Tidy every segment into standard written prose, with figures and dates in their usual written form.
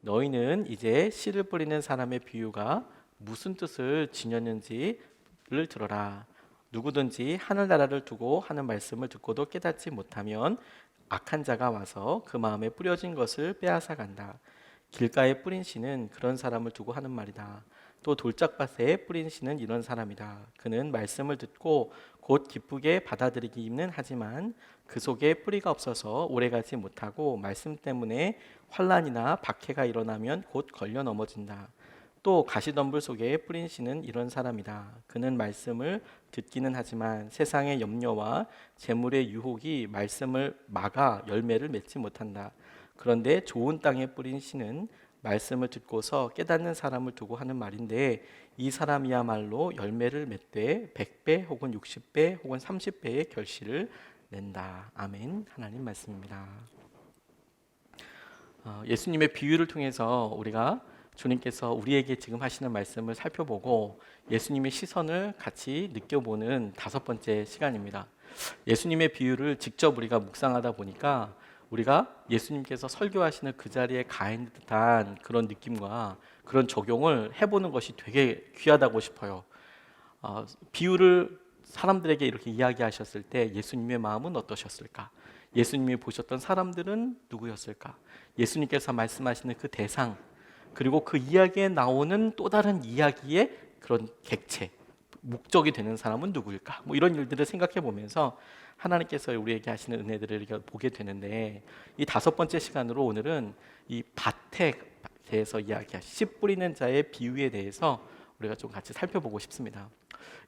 너희는 이제 씨를 뿌리는 사람의 비유가 무슨 뜻을 지녔는지를 들어라. 누구든지 하늘나라를 두고 하는 말씀을 듣고도 깨닫지 못하면 악한 자가 와서 그 마음에 뿌려진 것을 빼앗아 간다. 길가에 뿌린 씨는 그런 사람을 두고 하는 말이다. 또 돌짝밭에 뿌린 씨는 이런 사람이다. 그는 말씀을 듣고 곧 기쁘게 받아들이기는 하지만 그 속에 뿌리가 없어서 오래가지 못하고 말씀 때문에 환난이나 박해가 일어나면 곧 걸려 넘어진다. 또 가시덤불 속에 뿌린 씨는 이런 사람이다. 그는 말씀을 듣기는 하지만 세상의 염려와 재물의 유혹이 말씀을 막아 열매를 맺지 못한다. 그런데 좋은 땅에 뿌린 씨는 말씀을 듣고서 깨닫는 사람을 두고 하는 말인데 이 사람이야말로 열매를 맺되 100배 혹은 60배 혹은 30배의 결실을 낸다. 아멘. 하나님 말씀입니다. 예수님의 비유를 통해서 우리가 주님께서 우리에게 지금 하시는 말씀을 살펴보고 예수님의 시선을 같이 느껴보는 5번째 시간입니다. 예수님의 비유를 직접 우리가 묵상하다 보니까 우리가 예수님께서 설교하시는 그 자리에 가 있는 듯한 그런 느낌과 그런 적용을 해보는 것이 되게 귀하다고 싶어요. 비유를 사람들에게 이렇게 이야기하셨을 때 예수님의 마음은 어떠셨을까? 예수님이 보셨던 사람들은 누구였을까? 예수님께서 말씀하시는 그 대상, 그리고 그 이야기에 나오는 또 다른 이야기의 그런 객체, 목적이 되는 사람은 누구일까? 뭐 이런 일들을 생각해 보면서 하나님께서 우리에게 하시는 은혜들을 보게 되는데, 이 5번째 시간으로 오늘은 이 밭에 대해서 씨 뿌리는 자의 비유에 대해서 우리가 좀 같이 살펴보고 싶습니다.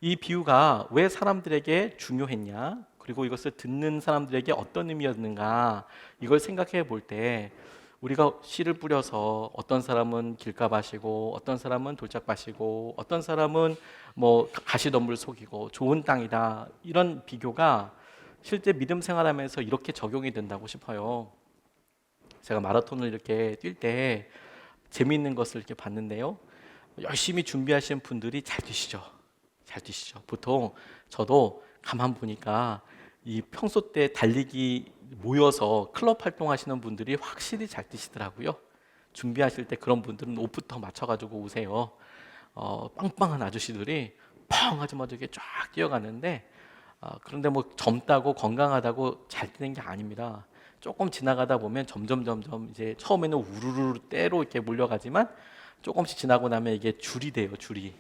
이 비유가 왜 사람들에게 중요했냐, 그리고 이것을 듣는 사람들에게 어떤 의미였는가, 이걸 생각해 볼 때 우리가 씨를 뿌려서 어떤 사람은 길가밭이고 어떤 사람은 돌짝밭이고 어떤 사람은 뭐 가시덤불 속이고 좋은 땅이다, 이런 비교가 실제 믿음 생활하면서 이렇게 적용이 된다고 싶어요. 제가 마라톤을 이렇게 뛸 때 재미있는 것을 이렇게 봤는데요, 열심히 준비하시는 분들이 잘 뛰시죠. 잘 뛰시죠. 보통 저도 가만 보니까 이 평소 때 달리기 모여서 클럽 활동하시는 분들이 확실히 잘 뛰시더라고요. 준비하실 때 그런 분들은 옷부터 맞춰가지고 오세요. 빵빵한 아저씨들이 펑 하자마자 이렇게 쫙 뛰어가는데, 그런데 뭐 젊다고 건강하다고 잘 뛰는 게 아닙니다. 조금 지나가다 보면 점점 이제 처음에는 우르르 때로 이렇게 몰려가지만 조금씩 지나고 나면 이게 줄이 돼요. 줄이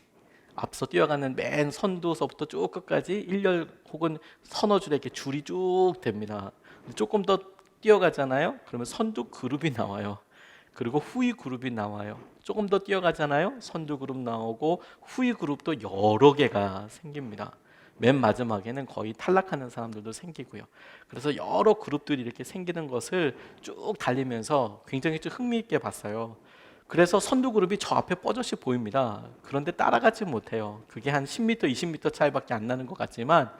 앞서 뛰어가는 맨 선두서부터 쭉 끝까지 일렬 혹은 서너 줄에 이렇게 줄이 쭉 됩니다. 조금 더 뛰어가잖아요. 그러면 선두 그룹이 나와요. 그리고 후위 그룹이 나와요. 조금 더 뛰어가잖아요. 선두 그룹 나오고 후위 그룹도 여러 개가 생깁니다. 맨 마지막에는 거의 탈락하는 사람들도 생기고요. 그래서 여러 그룹들이 이렇게 생기는 것을 쭉 달리면서 굉장히 좀 흥미있게 봤어요. 그래서 선두 그룹이 저 앞에 뻐젓이 보입니다. 그런데 따라가지 못해요. 그게 한 10m, 20m 차이밖에 안 나는 것 같지만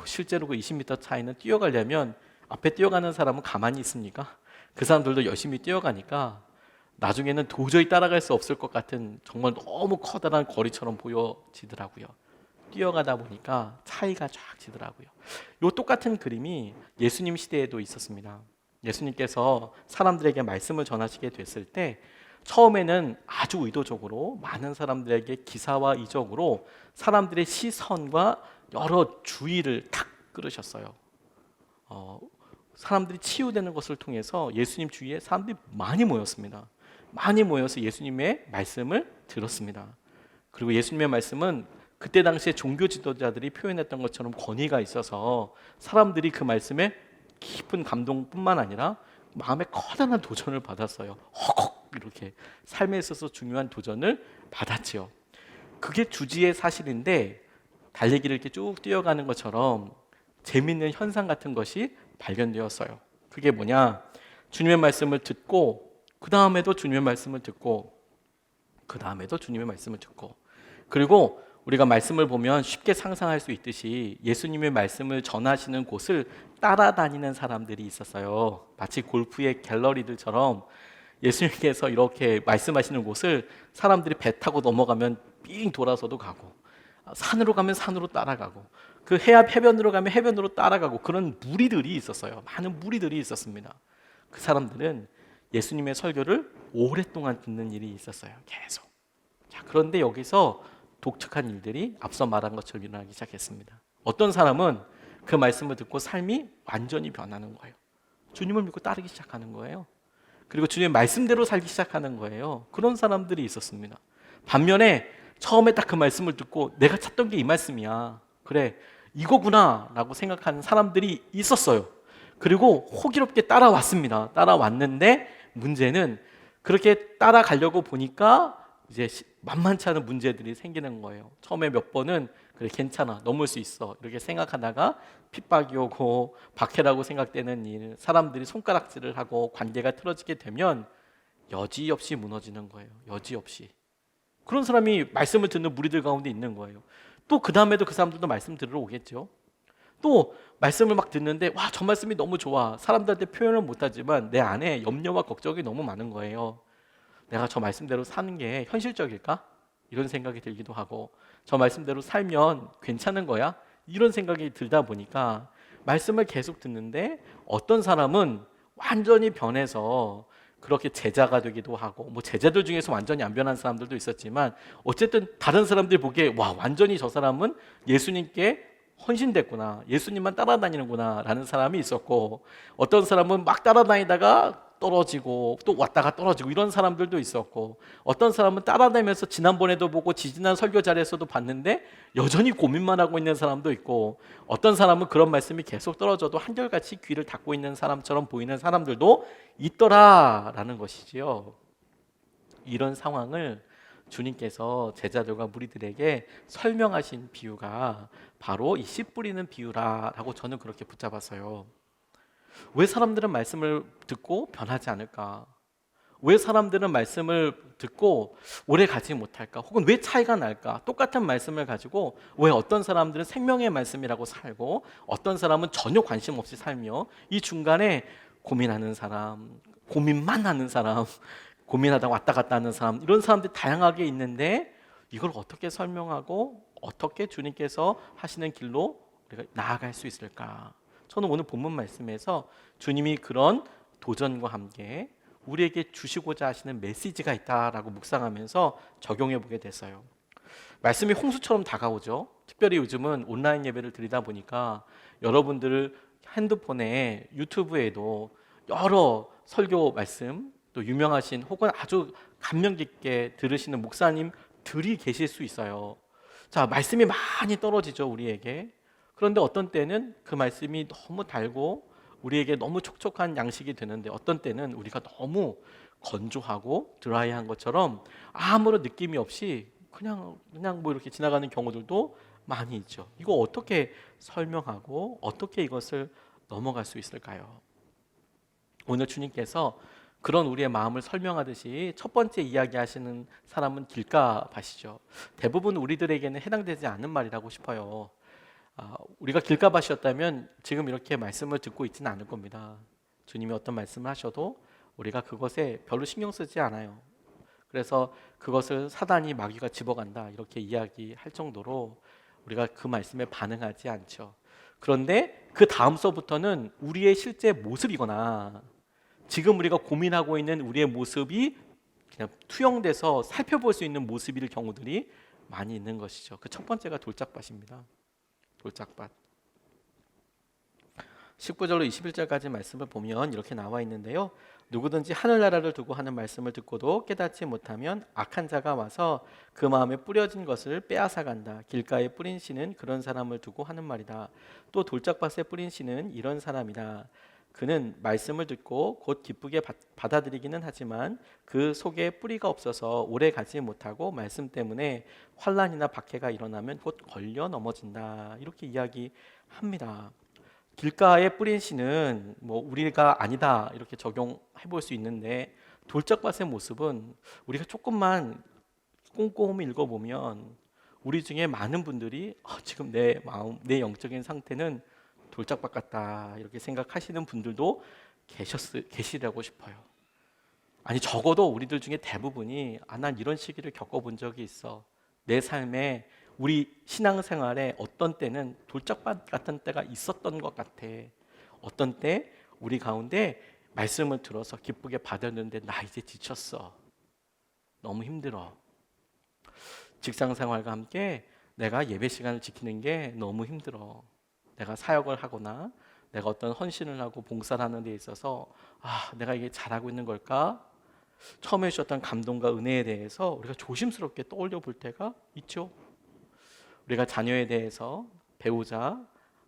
실제로 그 20m 차이는 뛰어가려면 앞에 뛰어가는 사람은 가만히 있습니까? 그 사람들도 열심히 뛰어가니까 나중에는 도저히 따라갈 수 없을 것 같은 정말 너무 커다란 거리처럼 보여지더라고요. 뛰어가다 보니까 차이가 쫙 지더라고요. 이 똑같은 그림이 예수님 시대에도 있었습니다. 예수님께서 사람들에게 말씀을 전하시게 됐을 때 처음에는 아주 의도적으로 많은 사람들에게 기사와 이적으로 사람들의 시선과 여러 주의를 탁 끌으셨어요. 사람들이 치유되는 것을 통해서 예수님 주위에 사람들이 많이 모였습니다. 많이 모여서 예수님의 말씀을 들었습니다. 그리고 예수님의 말씀은 그때 당시에 종교 지도자들이 표현했던 것처럼 권위가 있어서 사람들이 그 말씀에 깊은 감동뿐만 아니라 마음에 커다란 도전을 받았어요. 허걱 이렇게 삶에 있어서 중요한 도전을 받았지요. 그게 주지의 사실인데 달리기를 이렇게 쭉 뛰어가는 것처럼 재밌는 현상 같은 것이 발견되었어요. 그게 뭐냐? 주님의 말씀을 듣고 그 다음에도 주님의 말씀을 듣고 그 다음에도 주님의 말씀을 듣고, 그리고 우리가 말씀을 보면 쉽게 상상할 수 있듯이 예수님의 말씀을 전하시는 곳을 따라다니는 사람들이 있었어요. 마치 골프의 갤러리들처럼 예수님께서 이렇게 말씀하시는 곳을 사람들이 배 타고 넘어가면 삥 돌아서도 가고, 산으로 가면 산으로 따라가고, 그 해변으로 가면 해변으로 따라가고, 그런 무리들이 있었어요. 많은 무리들이 있었습니다. 그 사람들은 예수님의 설교를 오랫동안 듣는 일이 있었어요. 계속. 자, 그런데 여기서 독특한 일들이 앞서 말한 것처럼 일어나기 시작했습니다. 어떤 사람은 그 말씀을 듣고 삶이 완전히 변하는 거예요. 주님을 믿고 따르기 시작하는 거예요. 그리고 주님의 말씀대로 살기 시작하는 거예요. 그런 사람들이 있었습니다. 반면에 처음에 딱 그 말씀을 듣고 내가 찾던 게 이 말씀이야, 그래 이거구나 라고 생각하는 사람들이 있었어요. 그리고 호기롭게 따라왔습니다. 따라왔는데 문제는 그렇게 따라가려고 보니까 이제 만만치 않은 문제들이 생기는 거예요. 처음에 몇 번은 그래 괜찮아 넘을 수 있어 이렇게 생각하다가 핍박이 오고 박해라고 생각되는 일, 사람들이 손가락질을 하고 관계가 틀어지게 되면 여지없이 무너지는 거예요. 여지없이. 그런 사람이 말씀을 듣는 무리들 가운데 있는 거예요. 또 그 다음에도 그 사람들도 말씀 들으러 오겠죠. 또 말씀을 막 듣는데 와, 저 말씀이 너무 좋아. 사람들한테 표현을 못하지만 내 안에 염려와 걱정이 너무 많은 거예요. 내가 저 말씀대로 사는 게 현실적일까? 이런 생각이 들기도 하고, 저 말씀대로 살면 괜찮은 거야? 이런 생각이 들다 보니까 말씀을 계속 듣는데 어떤 사람은 완전히 변해서 그렇게 제자가 되기도 하고, 뭐 제자들 중에서 완전히 안 변한 사람들도 있었지만 어쨌든 다른 사람들이 보기에 와, 완전히 저 사람은 예수님께 헌신됐구나, 예수님만 따라다니는구나 라는 사람이 있었고, 어떤 사람은 막 따라다니다가 떨어지고 또 왔다가 떨어지고 이런 사람들도 있었고, 어떤 사람은 따라다니면서 지난번에도 보고 지지난 설교 자리에서도 봤는데 여전히 고민만 하고 있는 사람도 있고, 어떤 사람은 그런 말씀이 계속 떨어져도 한결같이 귀를 닫고 있는 사람처럼 보이는 사람들도 있더라라는 것이지요. 이런 상황을 주님께서 제자들과 무리들에게 설명하신 비유가 바로 이 씨 뿌리는 비유라라고 저는 그렇게 붙잡았어요. 왜 사람들은 말씀을 듣고 변하지 않을까? 왜 사람들은 말씀을 듣고 오래 가지 못할까? 혹은 왜 차이가 날까? 똑같은 말씀을 가지고 왜 어떤 사람들은 생명의 말씀이라고 살고 어떤 사람은 전혀 관심 없이 살며, 이 중간에 고민하는 사람, 고민만 하는 사람, 고민하다가 왔다 갔다 하는 사람, 이런 사람들이 다양하게 있는데 이걸 어떻게 설명하고 어떻게 주님께서 하시는 길로 우리가 나아갈 수 있을까? 저는 오늘 본문 말씀에서 주님이 그런 도전과 함께 우리에게 주시고자 하시는 메시지가 있다라고 묵상하면서 적용해 보게 됐어요. 말씀이 홍수처럼 다가오죠. 특별히 요즘은 온라인 예배를 드리다 보니까 여러분들 핸드폰에 유튜브에도 여러 설교 말씀, 또 유명하신 혹은 아주 감명 깊게 들으시는 목사님들이 계실 수 있어요. 자, 말씀이 많이 떨어지죠, 우리에게. 그런데 어떤 때는 그 말씀이 너무 달고 우리에게 너무 촉촉한 양식이 되는데, 어떤 때는 우리가 너무 건조하고 드라이한 것처럼 아무런 느낌이 없이 그냥 뭐 이렇게 지나가는 경우들도 많이 있죠. 이거 어떻게 설명하고 어떻게 이것을 넘어갈 수 있을까요? 오늘 주님께서 그런 우리의 마음을 설명하듯이 첫 번째 이야기하시는 사람은 길가밭이죠. 대부분 우리들에게는 해당되지 않는 말이라고 싶어요. 우리가 길가밭이었다면 지금 이렇게 말씀을 듣고 있지는 않을 겁니다. 주님이 어떤 말씀을 하셔도 우리가 그것에 별로 신경 쓰지 않아요. 그래서 그것을 사단이, 마귀가 집어간다 이렇게 이야기할 정도로 우리가 그 말씀에 반응하지 않죠. 그런데 그 다음서부터는 우리의 실제 모습이거나 지금 우리가 고민하고 있는 우리의 모습이 그냥 투영돼서 살펴볼 수 있는 모습일 경우들이 많이 있는 것이죠. 그 첫 번째가 돌짝밭입니다. 돌짝밭. 19절로 21절까지 말씀을 보면 이렇게 나와 있는데요. 누구든지 하늘나라를 두고 하는 말씀을 듣고도 깨닫지 못하면 악한 자가 와서 그 마음에 뿌려진 것을 빼앗아 간다. 길가에 뿌린 씨는 그런 사람을 두고 하는 말이다. 또 돌짝밭에 뿌린 씨는 이런 사람이다. 그는 말씀을 듣고 곧 기쁘게 받아들이기는 하지만 그 속에 뿌리가 없어서 오래 가지 못하고 말씀 때문에 환난이나 박해가 일어나면 곧 걸려 넘어진다. 이렇게 이야기합니다. 길가에 뿌린 씨는 뭐 우리가 아니다 이렇게 적용해 볼 수 있는데, 돌짝밭의 모습은 우리가 조금만 꼼꼼히 읽어보면 우리 중에 많은 분들이 지금 내 마음, 내 영적인 상태는 돌짝밭 같다 이렇게 생각하시는 분들도 계시라고 싶어요. 아니, 적어도 우리들 중에 대부분이 난 이런 시기를 겪어본 적이 있어. 내 삶에, 우리 신앙생활에 어떤 때는 돌짝밭 같은 때가 있었던 것 같아. 어떤 때 우리 가운데 말씀을 들어서 기쁘게 받았는데 나 이제 지쳤어. 너무 힘들어. 직장 생활과 함께 내가 예배 시간을 지키는 게 너무 힘들어. 내가 사역을 하거나 내가 어떤 헌신을 하고 봉사를 하는 데 있어서 내가 이게 잘하고 있는 걸까? 처음에 주셨던 감동과 은혜에 대해서 우리가 조심스럽게 떠올려 볼 때가 있죠. 우리가 자녀에 대해서, 배우자,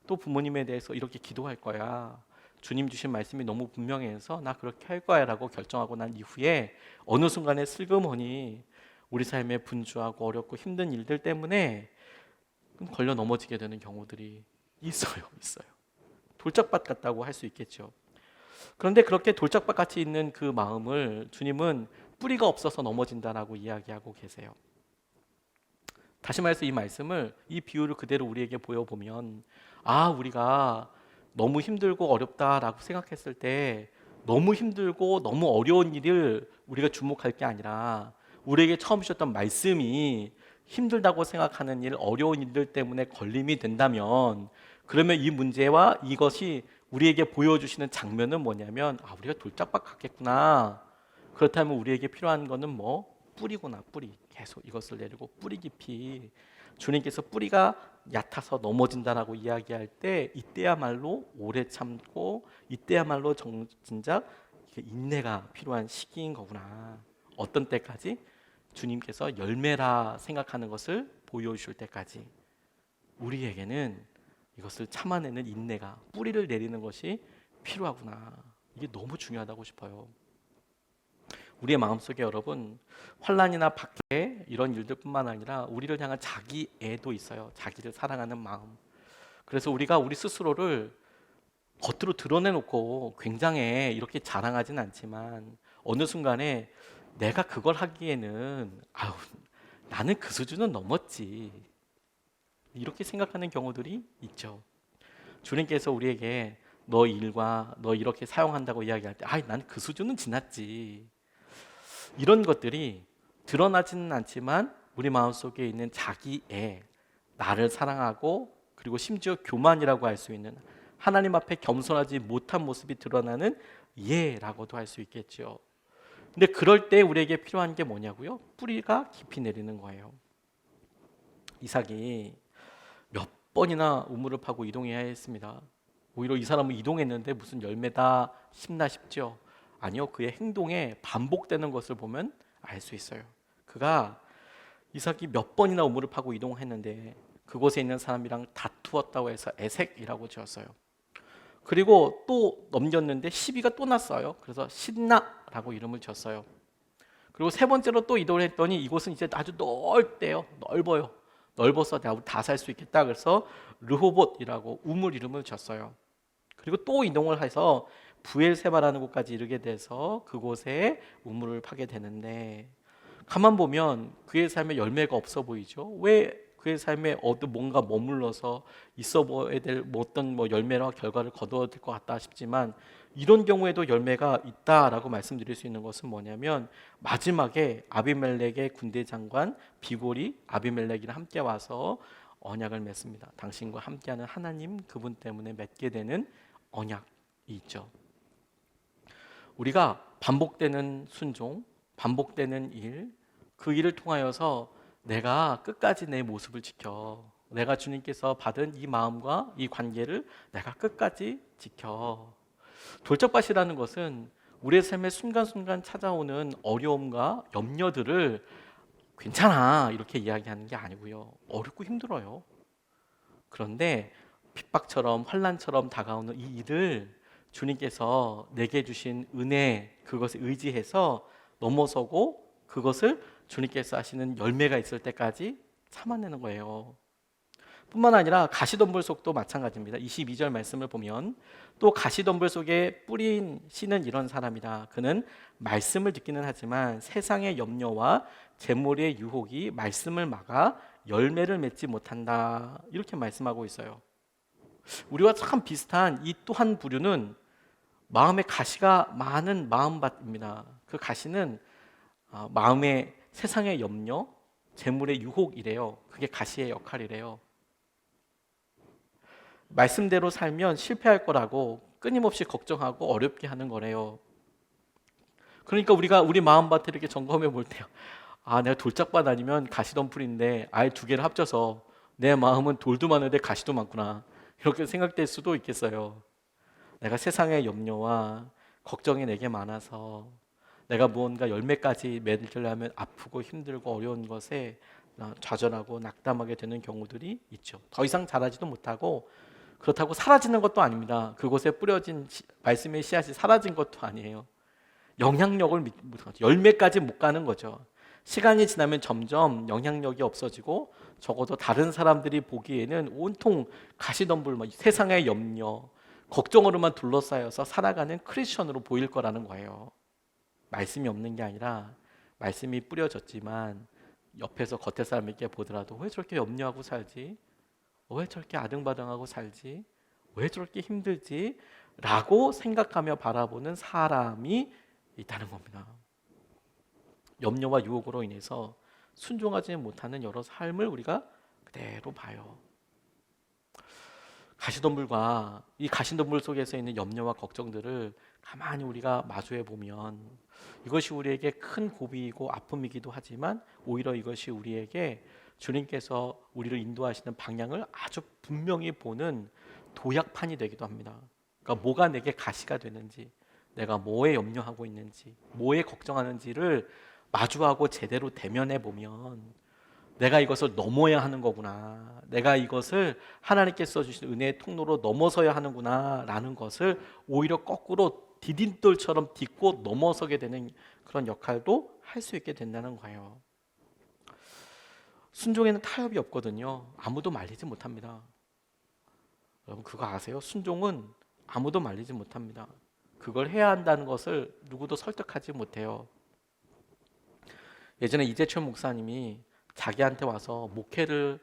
또 부모님에 대해서 이렇게 기도할 거야. 주님 주신 말씀이 너무 분명해서 나 그렇게 할 거야 라고 결정하고 난 이후에 어느 순간에 슬그머니 우리 삶에 분주하고 어렵고 힘든 일들 때문에 걸려 넘어지게 되는 경우들이 있어요. 돌짝밭 같다고 할 수 있겠죠. 그런데 그렇게 돌짝밭 같이 있는 그 마음을 주님은 뿌리가 없어서 넘어진다라고 이야기하고 계세요. 다시 말해서 이 말씀을, 이 비유를 그대로 우리에게 보여보면 우리가 너무 힘들고 어렵다라고 생각했을 때 너무 힘들고 너무 어려운 일을 우리가 주목할 게 아니라 우리에게 처음 주셨던 말씀이 힘들다고 생각하는 일, 어려운 일들 때문에 걸림이 된다면 그러면 이 문제와 이것이 우리에게 보여주시는 장면은 뭐냐면 우리가 돌짝밭 같겠구나. 그렇다면 우리에게 필요한 거는 뿌리구나. 뿌리. 계속 이것을 내리고 뿌리 깊이. 주님께서 뿌리가 얕아서 넘어진다라고 이야기할 때 이때야말로 오래 참고 이때야말로 진작 인내가 필요한 시기인 거구나. 어떤 때까지? 주님께서 열매라 생각하는 것을 보여주실 때까지 우리에게는 이것을 참아내는 인내가, 뿌리를 내리는 것이 필요하구나. 이게 너무 중요하다고 싶어요. 우리의 마음속에 여러분, 환난이나 박해 이런 일들뿐만 아니라 우리를 향한 자기애도 있어요. 자기를 사랑하는 마음. 그래서 우리가 우리 스스로를 겉으로 드러내놓고 굉장해 이렇게 자랑하진 않지만 어느 순간에 내가 그걸 하기에는 나는 그 수준은 넘었지 이렇게 생각하는 경우들이 있죠. 주님께서 우리에게 너 일과 너 이렇게 사용한다고 이야기할 때 난 그 수준은 지났지 이런 것들이 드러나지는 않지만 우리 마음속에 있는 자기애, 나를 사랑하고 그리고 심지어 교만이라고 할 수 있는 하나님 앞에 겸손하지 못한 모습이 드러나는 예라고도 할 수 있겠죠. 근데 그럴 때 우리에게 필요한 게 뭐냐고요? 뿌리가 깊이 내리는 거예요. 이삭이 몇 번이나 우물을 파고 이동해야 했습니다. 오히려 이 사람은 이동했는데 무슨 열매다 싶나 싶죠. 아니요, 그의 행동에 반복되는 것을 보면 알 수 있어요. 그가 이삭이 몇 번이나 우물을 파고 이동했는데 그곳에 있는 사람이랑 다투었다고 해서 에색이라고 지었어요. 그리고 또 넘겼는데 시비가 또 났어요. 그래서 신나라고 이름을 지었어요. 그리고 세 번째로 또 이동을 했더니 이곳은 이제 아주 넓대요. 넓어요. 넓어서 내가 다 살 수 있겠다. 그래서 르호봇이라고 우물 이름을 지었어요. 그리고 또 이동을 해서 부엘세바라는 곳까지 이르게 돼서 그곳에 우물을 파게 되는데 가만 보면 그의 삶에 열매가 없어 보이죠. 왜 그의 삶에 뭔가 머물러서 있어 보여야 될 어떤 열매와 결과를 거둬야 될 것 같다 싶지만 이런 경우에도 열매가 있다라고 말씀드릴 수 있는 것은 뭐냐면 마지막에 아비멜렉의 군대 장관 비골이 아비멜렉이랑 함께 와서 언약을 맺습니다. 당신과 함께하는 하나님 그분 때문에 맺게 되는 언약이 있죠. 우리가 반복되는 순종, 반복되는 일, 그 일을 통하여서 내가 끝까지 내 모습을 지켜. 내가 주님께서 받은 이 마음과 이 관계를 내가 끝까지 지켜. 돌짝밭이라는 것은 우리의 삶에 순간순간 찾아오는 어려움과 염려들을 괜찮아 이렇게 이야기하는 게 아니고요. 어렵고 힘들어요. 그런데 핍박처럼 환난처럼 다가오는 이 일을 주님께서 내게 주신 은혜 그것에 의지해서 넘어서고 그것을 주님께서 하시는 열매가 있을 때까지 참아내는 거예요. 뿐만 아니라 가시덤불 속도 마찬가지입니다. 22절 말씀을 보면 또 가시덤불 속에 뿌린 씨는 이런 사람이다. 그는 말씀을 듣기는 하지만 세상의 염려와 재물의 유혹이 말씀을 막아 열매를 맺지 못한다. 이렇게 말씀하고 있어요. 우리와 참 비슷한 이 또 한 부류는 마음에 가시가 많은 마음밭입니다. 그 가시는 마음의 세상의 염려, 재물의 유혹이래요. 그게 가시의 역할이래요. 말씀대로 살면 실패할 거라고 끊임없이 걱정하고 어렵게 하는 거래요. 그러니까 우리가 우리 마음밭을 이렇게 점검해 볼 때요. 아, 내가 돌짝밭 아니면 가시덤불인데 아예 두 개를 합쳐서 내 마음은 돌도 많은데 가시도 많구나. 이렇게 생각될 수도 있겠어요. 내가 세상의 염려와 걱정이 내게 많아서 내가 무언가 열매까지 맺으려면 아프고 힘들고 어려운 것에 좌절하고 낙담하게 되는 경우들이 있죠. 더 이상 자라지도 못하고 그렇다고 사라지는 것도 아닙니다. 그곳에 뿌려진 말씀의 씨앗이 사라진 것도 아니에요. 영향력을 열매까지 못 가는 거죠. 시간이 지나면 점점 영향력이 없어지고 적어도 다른 사람들이 보기에는 온통 가시덤불, 세상의 염려, 걱정으로만 둘러싸여서 살아가는 크리스천으로 보일 거라는 거예요. 말씀이 없는 게 아니라 말씀이 뿌려졌지만 옆에서 겉에 사람에게 보더라도 왜 저렇게 염려하고 살지? 왜 저렇게 아등바등하고 살지? 왜 저렇게 힘들지? 라고 생각하며 바라보는 사람이 있다는 겁니다. 염려와 유혹으로 인해서 순종하지 못하는 여러 삶을 우리가 그대로 봐요. 가시덤불과 이 가시덤불 속에서 있는 염려와 걱정들을 가만히 우리가 마주해 보면 이것이 우리에게 큰 고비이고 아픔이기도 하지만 오히려 이것이 우리에게 주님께서 우리를 인도하시는 방향을 아주 분명히 보는 도약판이 되기도 합니다. 그러니까 뭐가 내게 가시가 되는지, 내가 뭐에 염려하고 있는지, 뭐에 걱정하는지를 마주하고 제대로 대면해 보면 내가 이것을 넘어야 하는 거구나, 내가 이것을 하나님께서 주신 은혜의 통로로 넘어서야 하는구나 라는 것을 오히려 거꾸로 디딤돌처럼 딛고 넘어서게 되는 그런 역할도 할 수 있게 된다는 거예요. 순종에는 타협이 없거든요. 아무도 말리지 못합니다. 여러분 그거 아세요? 순종은 아무도 말리지 못합니다. 그걸 해야 한다는 것을 누구도 설득하지 못해요. 예전에 이재철 목사님이 자기한테 와서 목회를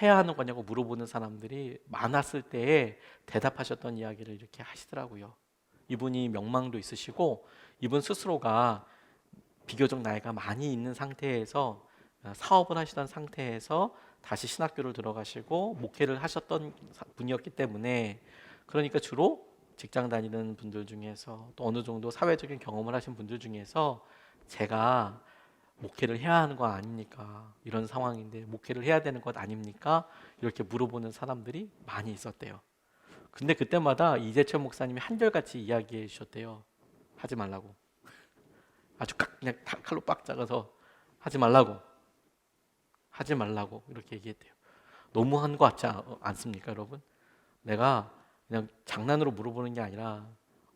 해야 하는 거냐고 물어보는 사람들이 많았을 때에 대답하셨던 이야기를 이렇게 하시더라고요. 이분이 명망도 있으시고 이분 스스로가 비교적 나이가 많이 있는 상태에서 사업을 하시던 상태에서 다시 신학교를 들어가시고 목회를 하셨던 분이었기 때문에, 그러니까 주로 직장 다니는 분들 중에서 또 어느 정도 사회적인 경험을 하신 분들 중에서 제가 목회를 해야 하는 거 아닙니까? 이런 상황인데 목회를 해야 되는 것 아닙니까? 이렇게 물어보는 사람들이 많이 있었대요. 근데 그때마다 이재철 목사님이 한결같이 이야기해 주셨대요. 하지 말라고. 아주 그냥 칼로 빡 작아서 하지 말라고. 하지 말라고 이렇게 얘기했대요. 너무한 거 같지 않습니까, 여러분? 내가 그냥 장난으로 물어보는 게 아니라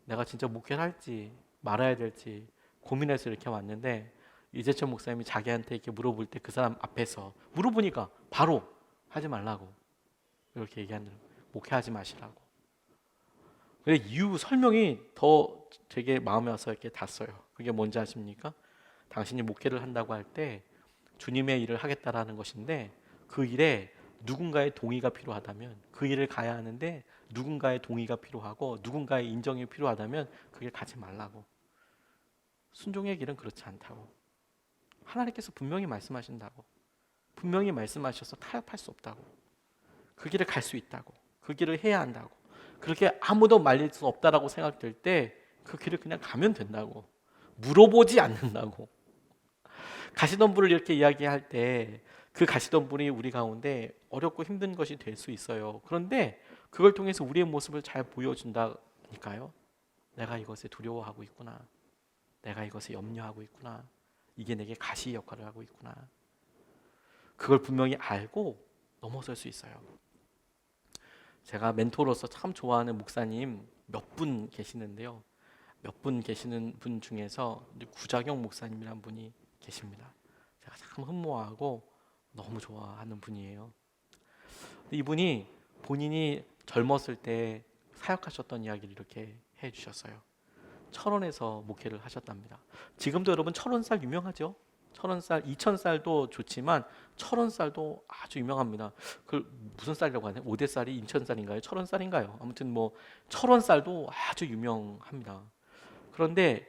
내가 진짜 목회를 할지 말아야 될지 고민해서 이렇게 왔는데 이재철 목사님이 자기한테 이렇게 물어볼 때 그 사람 앞에서 물어보니까 바로 하지 말라고 이렇게 얘기하는, 목회하지 마시라고. 근데 이유 설명이 더 되게 마음에 와서 이렇게 닿았어요. 그게 뭔지 아십니까? 당신이 목회를 한다고 할 때 주님의 일을 하겠다라는 것인데 그 일에 누군가의 동의가 필요하다면, 그 일을 가야 하는데 누군가의 동의가 필요하고 누군가의 인정이 필요하다면 그 길 가지 말라고. 순종의 길은 그렇지 않다고. 하나님께서 분명히 말씀하신다고. 분명히 말씀하셔서 타협할 수 없다고. 그 길을 갈 수 있다고. 그 길을 해야 한다고. 그렇게 아무도 말릴 수 없다라고 생각될 때 그 길을 그냥 가면 된다고. 물어보지 않는다고. 가시덤불을 이렇게 이야기할 때 그 가시덤불이 우리 가운데 어렵고 힘든 것이 될 수 있어요. 그런데 그걸 통해서 우리의 모습을 잘 보여준다니까요. 내가 이것에 두려워하고 있구나. 내가 이것에 염려하고 있구나. 이게 내게 가시 역할을 하고 있구나. 그걸 분명히 알고 넘어설 수 있어요. 제가 멘토로서 참 좋아하는 목사님 몇 분 계시는데요. 몇 분 계시는 분 중에서 구자경 목사님이라는 분이 계십니다. 제가 참 흠모하고 너무 좋아하는 분이에요. 이분이 본인이 젊었을 때 사역하셨던 이야기를 이렇게 해주셨어요. 철원에서 목회를 하셨답니다. 지금도 여러분 철원쌀 유명하죠? 철원쌀, 이천쌀도 좋지만 철원쌀도 아주 유명합니다. 그 무슨 쌀이라고 하나요? 오대쌀이 인천쌀인가요? 철원쌀인가요? 아무튼 뭐 철원쌀도 아주 유명합니다. 그런데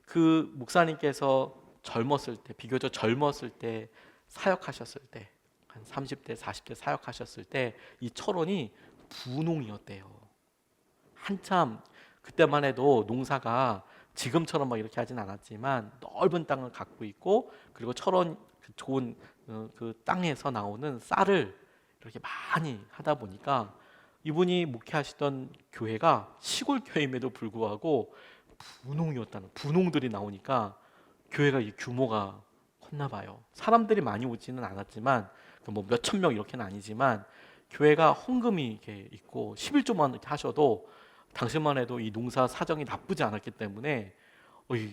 그 목사님께서 젊었을 때, 비교적 젊었을 때 사역하셨을 때, 한 30대, 40대 사역하셨을 때 이 철원이 분홍이었대요. 한참 그때만 해도 농사가 지금처럼 막 이렇게 하진 않았지만 넓은 땅을 갖고 있고, 그리고 철원 그 좋은 그 땅에서 나오는 쌀을 이렇게 많이 하다 보니까 이분이 목회하시던 교회가 시골 교회임에도 불구하고 분홍들이 나오니까 교회가 이 규모가 컸나 봐요. 사람들이 많이 오지는 않았지만 뭐 몇천 명 이렇게는 아니지만 교회가 헌금이 이렇게 있고 11조만 이렇게 하셔도 당시만 해도 이 농사 사정이 나쁘지 않았기 때문에 이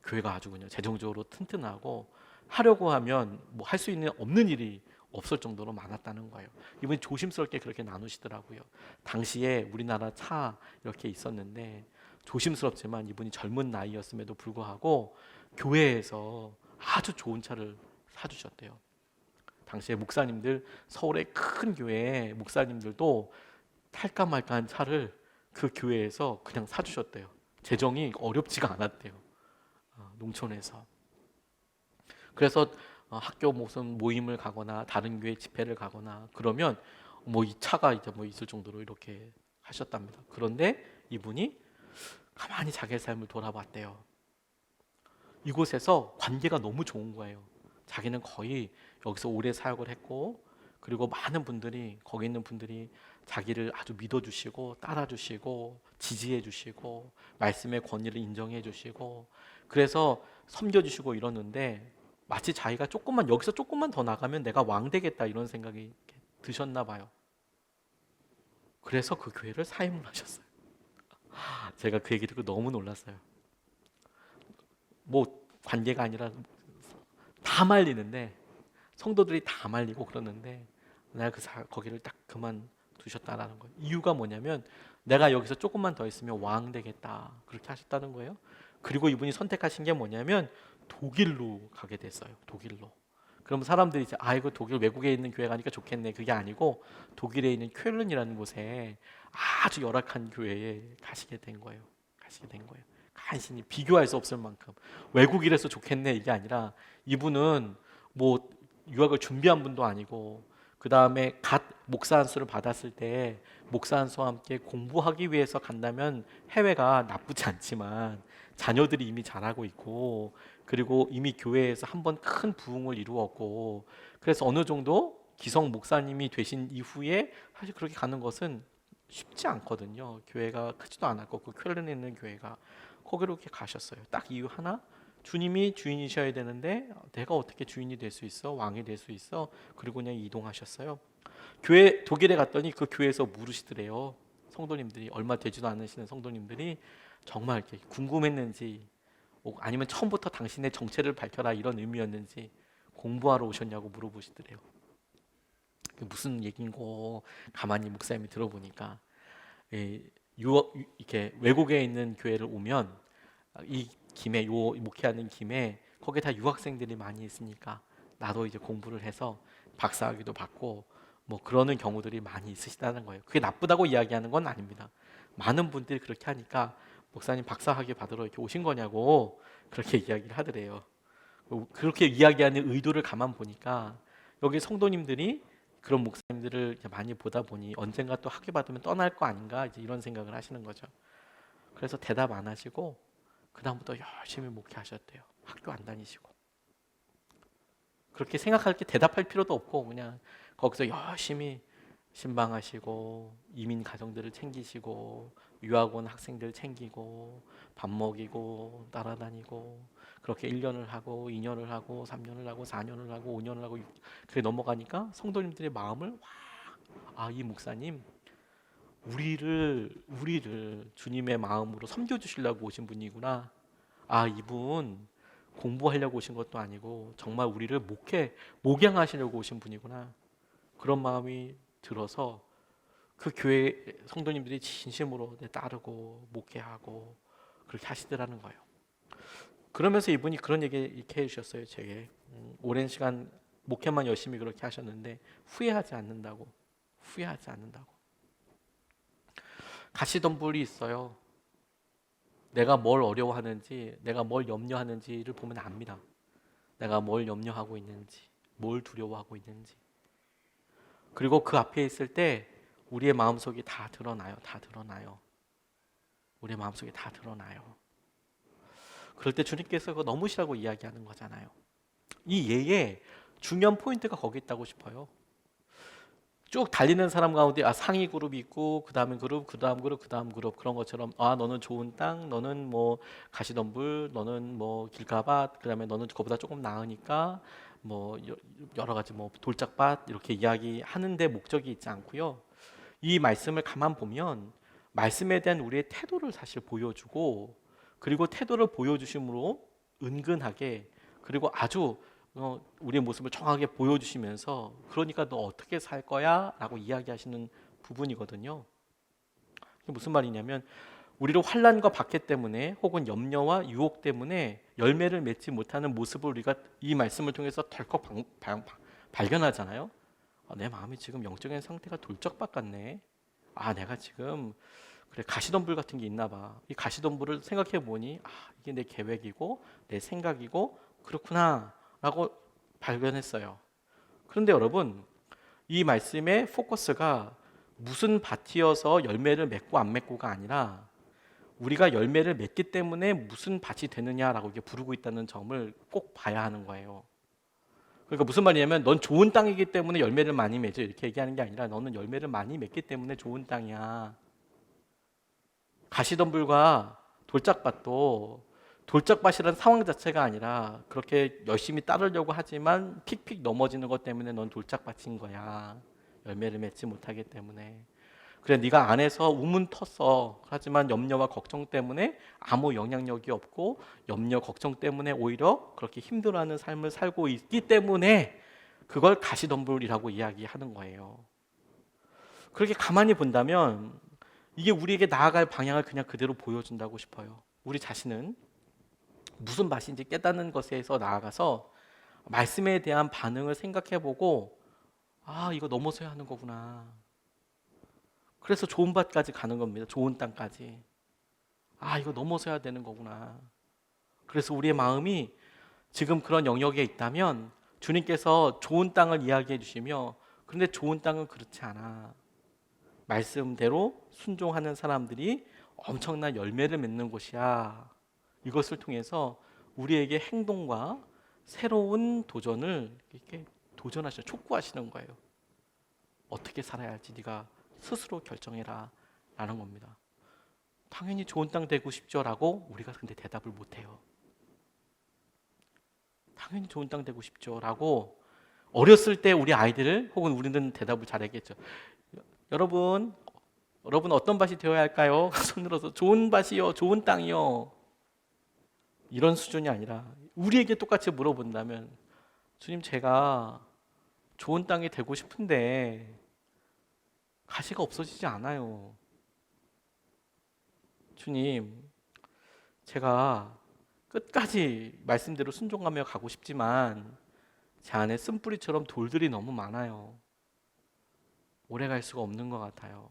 교회가 아주 그냥 재정적으로 튼튼하고 하려고 하면 뭐 할 수 있는 없는 일이 없을 정도로 많았다는 거예요. 이분이 조심스럽게 그렇게 나누시더라고요. 당시에 우리나라 차 이렇게 있었는데 조심스럽지만 이분이 젊은 나이였음에도 불구하고 교회에서 아주 좋은 차를 사주셨대요. 당시에 목사님들, 서울의 큰 교회 목사님들도 탈까 말까한 차를 그 교회에서 그냥 사주셨대요. 재정이 어렵지가 않았대요. 농촌에서. 그래서 학교 무슨 모임을 가거나 다른 교회 집회를 가거나 그러면 뭐 이 차가 이제 뭐 있을 정도로 이렇게 하셨답니다. 그런데 이분이 가만히 자기의 삶을 돌아봤대요. 이곳에서 관계가 너무 좋은 거예요. 자기는 거의 여기서 오래 사역을 했고, 그리고 많은 분들이, 거기 있는 분들이 자기를 아주 믿어주시고 따라주시고 지지해주시고 말씀의 권위를 인정해주시고, 그래서 섬겨주시고 이러는데 마치 자기가 여기서 조금만 더 나가면 내가 왕 되겠다 이런 생각이 드셨나 봐요. 그래서 그 교회를 사임을 하셨어요. 제가 그 얘기 듣고 너무 놀랐어요. 뭐 관계가 아니라 다 말리는데, 성도들이 다 말리고 그러는데 내가 거기를 딱 그만 두셨다라는 거예요. 이유가 뭐냐면 내가 여기서 조금만 더 있으면 왕 되겠다 그렇게 하셨다는 거예요. 그리고 이분이 선택하신 게 뭐냐면 독일로 가게 됐어요. 독일로. 그럼 사람들이 이제 이거 독일 외국에 있는 교회 가니까 좋겠네, 그게 아니고 독일에 있는 쾰른이라는 곳에 아주 열악한 교회에 가시게 된 거예요. 간신히 비교할 수 없을 만큼 외국이라서 좋겠네 이게 아니라, 이분은 뭐 유학을 준비한 분도 아니고, 그 다음에 갓 목사 안수를 받았을 때 목사 안수와 함께 공부하기 위해서 간다면 해외가 나쁘지 않지만 자녀들이 이미 자라고 있고, 그리고 이미 교회에서 한 번 큰 부흥을 이루었고, 그래서 어느 정도 기성 목사님이 되신 이후에 사실 그렇게 가는 것은 쉽지 않거든요. 교회가 크지도 않았고 그 쾰른에 있는 교회가, 거기로 이렇게 가셨어요. 딱 이유 하나, 주님이 주인이셔야 되는데 내가 어떻게 주인이 될 수 있어? 왕이 될 수 있어? 그리고 그냥 이동하셨어요. 독일에 갔더니 그 교회에서 물으시더래요. 성도님들이, 얼마 되지도 않으시는 성도님들이 정말 이렇게 궁금했는지, 아니면 처음부터 당신의 정체를 밝혀라 이런 의미였는지 공부하러 오셨냐고 물어보시더래요. 무슨 얘기인고 가만히 목사님이 들어보니까, 이렇게 외국에 있는 교회를 오면 이 김에, 목회하는 김에 거기에 다 유학생들이 많이 있으니까 나도 이제 공부를 해서 박사학위도 받고 뭐 그러는 경우들이 많이 있으시다는 거예요. 그게 나쁘다고 이야기하는 건 아닙니다. 많은 분들이 그렇게 하니까 목사님 박사학위 받으러 이렇게 오신 거냐고 그렇게 이야기를 하더래요. 그렇게 이야기하는 의도를 가만 보니까 여기 성도님들이 그런 목사님들을 이렇게 많이 보다 보니 언젠가 또 학위 받으면 떠날 거 아닌가 이제 이런 생각을 하시는 거죠. 그래서 대답 안 하시고 그다음부터 열심히 목회하셨대요. 학교 안 다니시고. 그렇게 생각할 게 대답할 필요도 없고 그냥 거기서 열심히 신방하시고 이민 가정들을 챙기시고 유학 온 학생들 챙기고 밥 먹이고 따라다니고, 그렇게 1년을 하고 2년을 하고 3년을 하고 4년을 하고 5년을 하고 그게 넘어가니까 성도님들의 마음을 이 목사님 우리를 주님의 마음으로 섬겨주시려고 오신 분이구나. 이분 공부하려고 오신 것도 아니고 정말 우리를 목양하시려고 오신 분이구나. 그런 마음이 들어서 그 교회 성도님들이 진심으로 따르고 목회하고 그렇게 하시더라는 거예요. 그러면서 이분이 그런 얘기 이렇게 해주셨어요. 제게 오랜 시간 목회만 열심히 그렇게 하셨는데 후회하지 않는다고. 가시던 분이 있어요. 내가 뭘 어려워하는지, 내가 뭘 염려하는지를 보면 압니다. 내가 뭘 염려하고 있는지, 뭘 두려워하고 있는지. 그리고 그 앞에 있을 때 우리의 마음속이 다 드러나요. 우리의 마음속에 다 드러나요. 그럴 때 주님께서 그거 너무 싫다고 이야기하는 거잖아요. 이 예의 중요한 포인트가 거기 있다고 싶어요. 쭉 달리는 사람 가운데 상위 그룹이 있고 그 다음에 그룹, 그 다음 그룹, 그 다음 그룹 그런 것처럼 너는 좋은 땅, 너는 뭐 가시덤불, 너는 뭐 길가밭, 그 다음에 너는 그거보다 조금 나으니까 뭐 여러 가지 뭐 돌짝밭 이렇게 이야기하는데 목적이 있지 않고요. 이 말씀을 가만 보면 말씀에 대한 우리의 태도를 사실 보여주고 그리고 태도를 보여주심으로 은근하게 그리고 아주 우리의 모습을 정확하게 보여주시면서 그러니까 너 어떻게 살 거야? 라고 이야기하시는 부분이거든요. 이게 무슨 말이냐면 우리를 환난과 박해 때문에 혹은 염려와 유혹 때문에 열매를 맺지 못하는 모습을 우리가 이 말씀을 통해서 덜컥 발견하잖아요. 내 마음이 지금 영적인 상태가 돌적밭 같네. 내가 지금 그래 가시덤불 같은 게 있나 봐. 이 가시덤불을 생각해 보니 이게 내 계획이고 내 생각이고 그렇구나 라고 발견했어요. 그런데 여러분 이 말씀의 포커스가 무슨 밭이어서 열매를 맺고 안 맺고가 아니라 우리가 열매를 맺기 때문에 무슨 밭이 되느냐라고 이게 부르고 있다는 점을 꼭 봐야 하는 거예요. 그러니까 무슨 말이냐면 넌 좋은 땅이기 때문에 열매를 많이 맺어 이렇게 얘기하는 게 아니라 너는 열매를 많이 맺기 때문에 좋은 땅이야. 가시덤불과 돌짝밭도 돌짝밭이라는 상황 자체가 아니라 그렇게 열심히 따르려고 하지만 픽픽 넘어지는 것 때문에 넌 돌짝밭인 거야. 열매를 맺지 못하기 때문에. 그래 네가 안에서 우문 텄어. 하지만 염려와 걱정 때문에 아무 영향력이 없고 염려 걱정 때문에 오히려 그렇게 힘들어하는 삶을 살고 있기 때문에 그걸 가시덤불이라고 이야기하는 거예요. 그렇게 가만히 본다면 이게 우리에게 나아갈 방향을 그냥 그대로 보여준다고 싶어요. 우리 자신은 무슨 맛인지 깨닫는 것에서 나아가서 말씀에 대한 반응을 생각해보고 이거 넘어서야 하는 거구나. 그래서 좋은 밭까지 가는 겁니다. 좋은 땅까지. 이거 넘어서야 되는 거구나. 그래서 우리의 마음이 지금 그런 영역에 있다면 주님께서 좋은 땅을 이야기해 주시며 그런데 좋은 땅은 그렇지 않아. 말씀대로 순종하는 사람들이 엄청난 열매를 맺는 곳이야. 이것을 통해서 우리에게 행동과 새로운 도전을 이렇게 도전하시는, 촉구하시는 거예요. 어떻게 살아야 할지 네가 스스로 결정해라 라는 겁니다. 당연히 좋은 땅 되고 싶죠 라고 우리가 근데 대답을 못해요. 당연히 좋은 땅 되고 싶죠 라고 어렸을 때 우리 아이들을 혹은 우리는 대답을 잘하겠죠. 여러분 어떤 밭이 되어야 할까요? 손 들어서 좋은 밭이요, 좋은 땅이요. 이런 수준이 아니라 우리에게 똑같이 물어본다면 주님 제가 좋은 땅이 되고 싶은데 가시가 없어지지 않아요. 주님 제가 끝까지 말씀대로 순종하며 가고 싶지만 제 안에 쓴뿌리처럼 돌들이 너무 많아요. 오래 갈 수가 없는 것 같아요.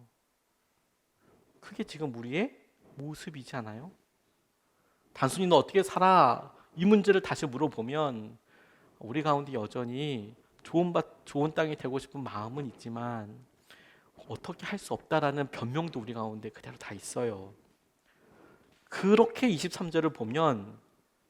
그게 지금 우리의 모습이지 않아요? 단순히 너 어떻게 살아? 이 문제를 다시 물어보면 우리 가운데 여전히 좋은 땅이 되고 싶은 마음은 있지만 어떻게 할 수 없다라는 변명도 우리 가운데 그대로 다 있어요. 그렇게 23절을 보면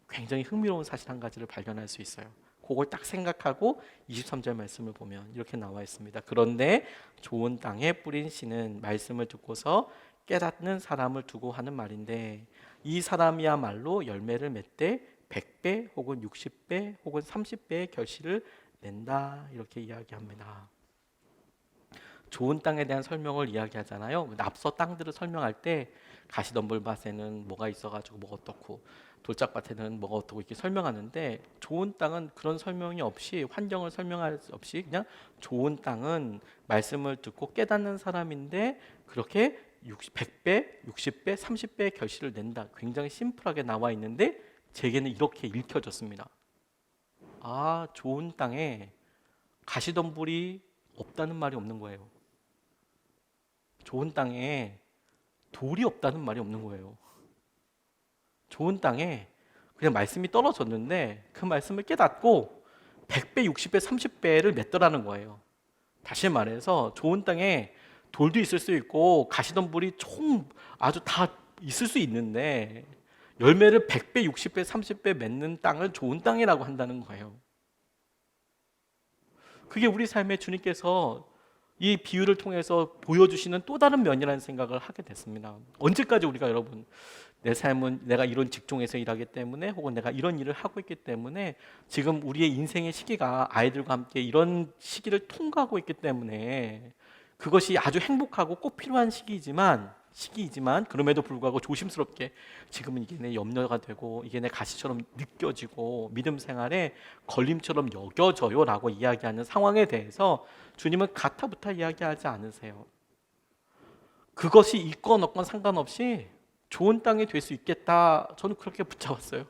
굉장히 흥미로운 사실 한 가지를 발견할 수 있어요. 그걸 딱 생각하고 23절 말씀을 보면 이렇게 나와 있습니다. 그런데 좋은 땅에 뿌린 씨는 말씀을 듣고서 깨닫는 사람을 두고 하는 말인데 이 사람이야말로 열매를 맺되 100배 혹은 60배 혹은 30배의 결실을 낸다 이렇게 이야기합니다. 좋은 땅에 대한 설명을 이야기하잖아요. 앞서 땅들을 설명할 때 가시덤불밭에는 뭐가 있어가지고 뭐가 어떻고 돌짝밭에는 뭐가 어떻고 이렇게 설명하는데 좋은 땅은 그런 설명이 없이 환경을 설명할 수 없이 그냥 좋은 땅은 말씀을 듣고 깨닫는 사람인데 그렇게 100배, 60배, 30배의 결실을 낸다. 굉장히 심플하게 나와 있는데 제게는 이렇게 읽혀졌습니다. 좋은 땅에 가시덤불이 없다는 말이 없는 거예요. 좋은 땅에 돌이 없다는 말이 없는 거예요. 좋은 땅에 그냥 말씀이 떨어졌는데 그 말씀을 깨닫고 100배, 60배, 30배를 맺더라는 거예요. 다시 말해서 좋은 땅에 돌도 있을 수 있고 가시덤불이 아주 다 있을 수 있는데 열매를 100배, 60배, 30배 맺는 땅을 좋은 땅이라고 한다는 거예요. 그게 우리 삶에 주님께서 이 비유를 통해서 보여주시는 또 다른 면이라는 생각을 하게 됐습니다. 언제까지 우리가 여러분 내 삶은 내가 이런 직종에서 일하기 때문에 혹은 내가 이런 일을 하고 있기 때문에 지금 우리의 인생의 시기가 아이들과 함께 이런 시기를 통과하고 있기 때문에 그것이 아주 행복하고 꼭 필요한 시기이지만 그럼에도 불구하고 조심스럽게 지금은 이게 내 염려가 되고 이게 내 가시처럼 느껴지고 믿음 생활에 걸림처럼 여겨져요라고 이야기하는 상황에 대해서 주님은 가타부타 이야기하지 않으세요. 그것이 있건 없건 상관없이 좋은 땅이 될 수 있겠다. 저는 그렇게 붙잡았어요.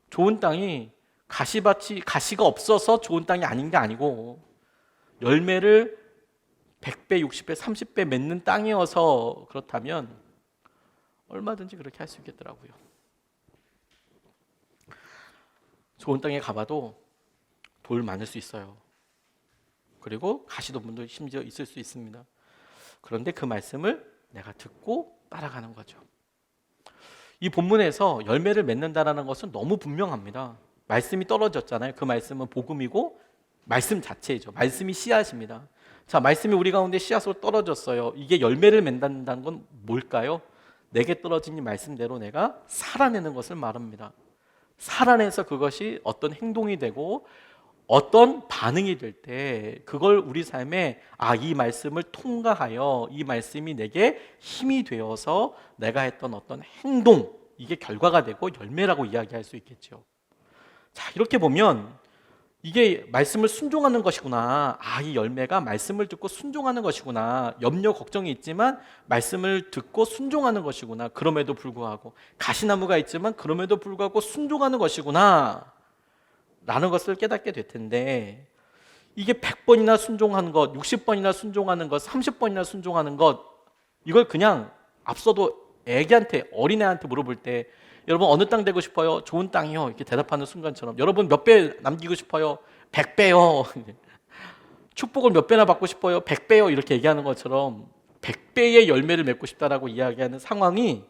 좋은 땅이 가시가 없어서 좋은 땅이 아닌 게 아니고 열매를 100배, 60배, 30배 맺는 땅이어서 그렇다면 얼마든지 그렇게 할 수 있겠더라고요. 좋은 땅에 가봐도 돌 많을 수 있어요. 그리고 가시덤불도 심지어 있을 수 있습니다. 그런데 그 말씀을 내가 듣고 따라가는 거죠. 이 본문에서 열매를 맺는다라는 것은 너무 분명합니다. 말씀이 떨어졌잖아요. 그 말씀은 복음이고 말씀 자체이죠. 말씀이 씨앗입니다. 자, 말씀이 우리 가운데 씨앗으로 떨어졌어요. 이게 열매를 맺는다는 건 뭘까요? 내게 떨어진 이 말씀대로 내가 살아내는 것을 말합니다. 살아내서 그것이 어떤 행동이 되고 어떤 반응이 될 때 그걸 우리 삶에 이 말씀을 통과하여 이 말씀이 내게 힘이 되어서 내가 했던 어떤 행동, 이게 결과가 되고 열매라고 이야기할 수 있겠죠. 자, 이렇게 보면 이게 말씀을 순종하는 것이구나. 이 열매가 말씀을 듣고 순종하는 것이구나. 염려 걱정이 있지만 말씀을 듣고 순종하는 것이구나. 그럼에도 불구하고 가시나무가 있지만 그럼에도 불구하고 순종하는 것이구나 라는 것을 깨닫게 될 텐데, 이게 100번이나 순종하는 것, 60번이나 순종하는 것, 30번이나 순종하는 것, 이걸 그냥 앞서도 애기한테, 어린애한테 물어볼 때 여러분 어느 땅 되고 싶어요? 좋은 땅이요. 이렇게 대답하는 순간처럼 여러분 몇 배 남기고 싶어요? 100배요. 축복을 몇 배나 받고 싶어요? 100배요. 이렇게 얘기하는 것처럼 100배의 열매를 맺고 싶다라고 이야기하는 상황이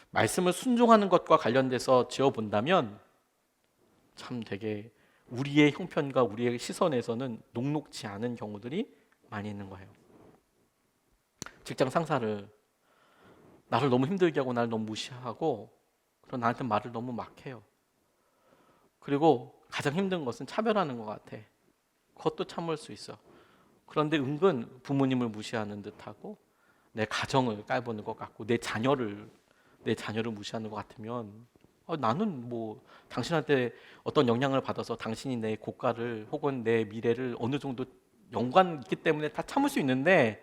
말씀을 순종하는 것과 관련돼서 지어본다면 참 되게 우리의 형편과 우리의 시선에서는 녹록지 않은 경우들이 많이 있는 거예요. 직장 상사를 나를 너무 힘들게 하고 나를 너무 무시하고 그리고 나한테 말을 너무 막 해요. 그리고 가장 힘든 것은 차별하는 것 같아. 그것도 참을 수 있어. 그런데 은근 부모님을 무시하는 듯하고 내 가정을 깔보는 것 같고 내 자녀를 무시하는 것 같으면 나는 뭐 당신한테 어떤 영향을 받아서 당신이 내 고가를 혹은 내 미래를 어느 정도 연관 있기 때문에 다 참을 수 있는데,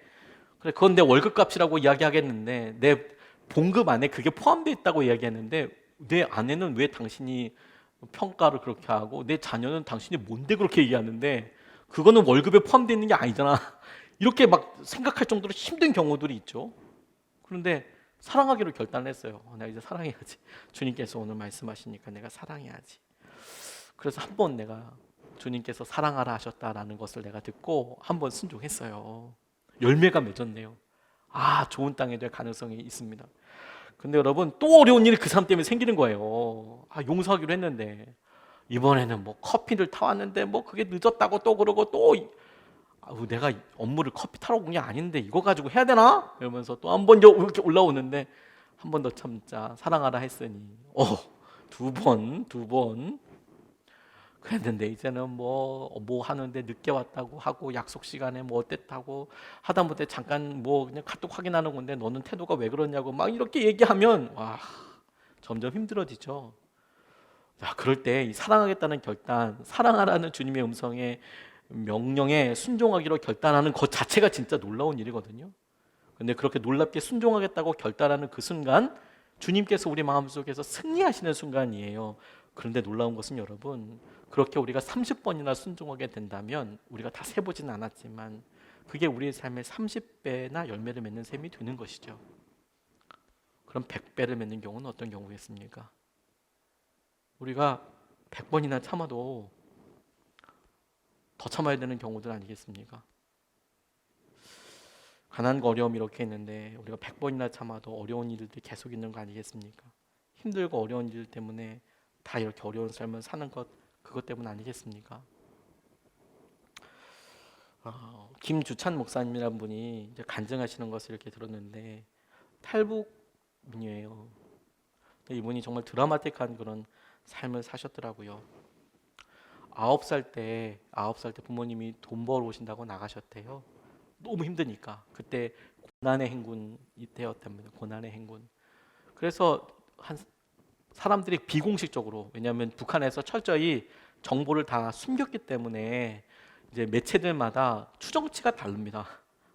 그래 그건 내 월급값이라고 이야기하겠는데 내 봉급 안에 그게 포함되어 있다고 이야기했는데 내 아내는 왜 당신이 평가를 그렇게 하고 내 자녀는 당신이 뭔데 그렇게 얘기하는데 그거는 월급에 포함되어 있는 게 아니잖아. 이렇게 막 생각할 정도로 힘든 경우들이 있죠. 그런데 사랑하기로 결단했어요. 내가 이제 사랑해야지. 주님께서 오늘 말씀하시니까 내가 사랑해야지. 그래서 한번 내가 주님께서 사랑하라 하셨다라는 것을 내가 듣고 한번 순종했어요. 열매가 맺었네요. 좋은 땅에 될 가능성이 있습니다. 근데 여러분 또 어려운 일이 그 사람 때문에 생기는 거예요. 용서하기로 했는데 이번에는 뭐 커피를 타왔는데 뭐 그게 늦었다고 또 그러고 또 내가 업무를 커피 타러 온 게 아닌데 이거 가지고 해야 되나? 이러면서 또 한 번 이렇게 올라오는데 한 번 더 참자. 사랑하라 했으니 두 번 그랬는데 이제는 뭐 하는데 늦게 왔다고 하고 약속 시간에 뭐 어땠다고 하다못해 잠깐 뭐 그냥 카톡 확인하는 건데 너는 태도가 왜 그러냐고 막 이렇게 얘기하면 점점 힘들어지죠. 그럴 때 이 사랑하겠다는 결단, 사랑하라는 주님의 음성에 명령에 순종하기로 결단하는 것 자체가 진짜 놀라운 일이거든요. 근데 그렇게 놀랍게 순종하겠다고 결단하는 그 순간 주님께서 우리 마음속에서 승리하시는 순간이에요. 그런데 놀라운 것은 여러분, 그렇게 우리가 30번이나 순종하게 된다면 우리가 다 세보진 않았지만 그게 우리의 삶의 30배나 열매를 맺는 셈이 되는 것이죠. 그럼 100배를 맺는 경우는 어떤 경우겠습니까? 우리가 100번이나 참아도 더 참아야 되는 경우들 아니겠습니까? 가난과 어려움이 이렇게 있는데 우리가 100번이나 참아도 어려운 일들이 계속 있는 거 아니겠습니까? 힘들고 어려운 일 때문에 다 이렇게 어려운 삶을 사는 것, 그것 때문 아니겠습니까? 김주찬 목사님이란 분이 이제 간증하시는 것을 이렇게 들었는데 탈북민이에요. 이분이 정말 드라마틱한 그런 삶을 사셨더라고요. 9살 때 부모님이 돈 벌어 오신다고 나가셨대요. 너무 힘드니까. 그때 고난의 행군이 되었답니다. 고난의 행군. 그래서 사람들이 비공식적으로, 왜냐하면 북한에서 철저히 정보를 다 숨겼기 때문에 이제 매체들마다 추정치가 다릅니다.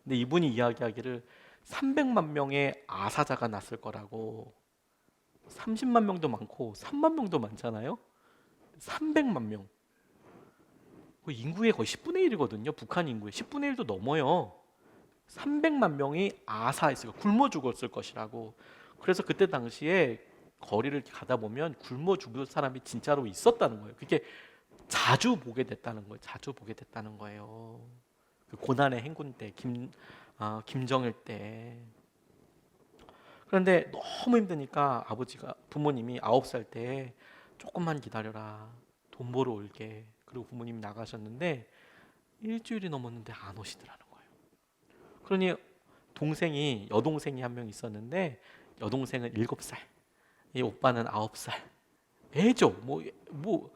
근데 이분이 이야기하기를 300만 명의 아사자가 났을 거라고. 30만 명도 많고 3만 명도 많잖아요. 300만 명. 그 인구의 거의 10분의 1이거든요. 북한 인구의 10분의 1도 넘어요. 300만 명이 아사했어요. 굶어 죽었을 것이라고. 그래서 그때 당시에 거리를 가다 보면 굶어 죽을 사람이 진짜로 있었다는 거예요. 그게 자주 보게 됐다는 거예요. 자주 보게 됐다는 거예요. 그 고난의 행군 때, 김정일 때. 그런데 너무 힘드니까 부모님이 9살 때 조금만 기다려라. 돈 벌어 올게. 그리고 부모님이 나가셨는데 일주일이 넘었는데 안 오시더라는 거예요. 그러니 여동생이 한 명 있었는데 여동생은 7살, 이 오빠는 9살. 애죠. 뭐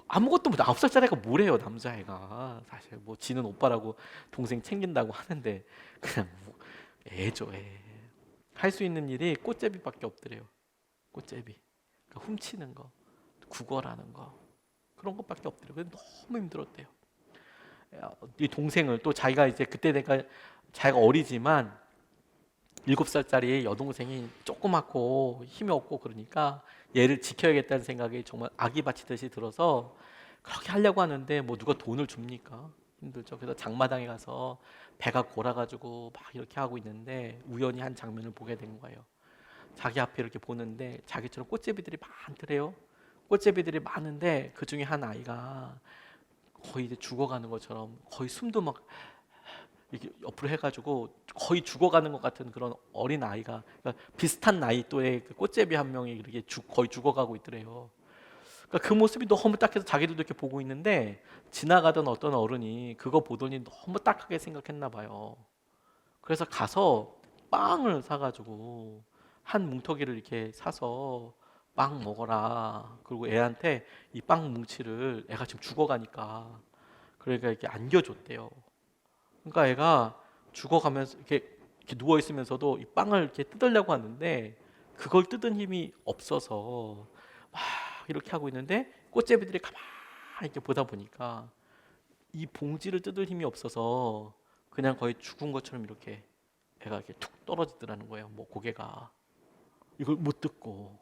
아무것도 못 9살짜리가 뭐래요, 남자애가. 사실 뭐 지는 오빠라고 동생 챙긴다고 하는데 그냥 애죠, 애. 할 수 있는 일이 꽃제비밖에 없더래요. 꽃제비. 그러니까 훔치는 거, 구걸하는 거. 그런 것밖에 없더래요. 근데 너무 힘들었대요. 이 동생을 또 자기가 이제 그때 내가 자기가 어리지만 7살짜리 여동생이 조그맣고 힘이 없고 그러니까 얘를 지켜야겠다는 생각이 정말 아기 바치듯이 들어서 그렇게 하려고 하는데 뭐 누가 돈을 줍니까? 힘들죠. 그래서 장마당에 가서 배가 골아가지고 막 이렇게 하고 있는데 우연히 한 장면을 보게 된 거예요. 자기 앞에 이렇게 보는데 자기처럼 꽃제비들이 많더래요. 꽃제비들이 많은데 그 중에 한 아이가 거의 이제 죽어가는 것처럼 거의 숨도 막 이렇게 옆으로 해가지고 거의 죽어가는 것 같은 그런 어린 아이가, 그러니까 비슷한 나이 또의 그 꽃제비 한 명이 이렇게 거의 죽어가고 있더래요. 그러니까 그 모습이 너무 딱해서 자기들도 이렇게 보고 있는데 지나가던 어떤 어른이 그거 보더니 너무 딱하게 생각했나 봐요. 그래서 가서 빵을 사가지고 한 뭉텅이를 이렇게 사서 빵 먹어라. 그리고 애한테 이 빵 뭉치를, 애가 지금 죽어가니까 그러니까 이렇게 안겨줬대요. 그러니까 애가 죽어가면서 이렇게 누워 있으면서도 이 빵을 이렇게 뜯으려고 하는데 그걸 뜯은 힘이 없어서 막 이렇게 하고 있는데 꽃제비들이 가만히 이렇게 보다 보니까 이 봉지를 뜯을 힘이 없어서 그냥 거의 죽은 것처럼 이렇게 애가 이렇게 툭 떨어지더라는 거예요. 뭐 고개가 이걸 못 뜯고,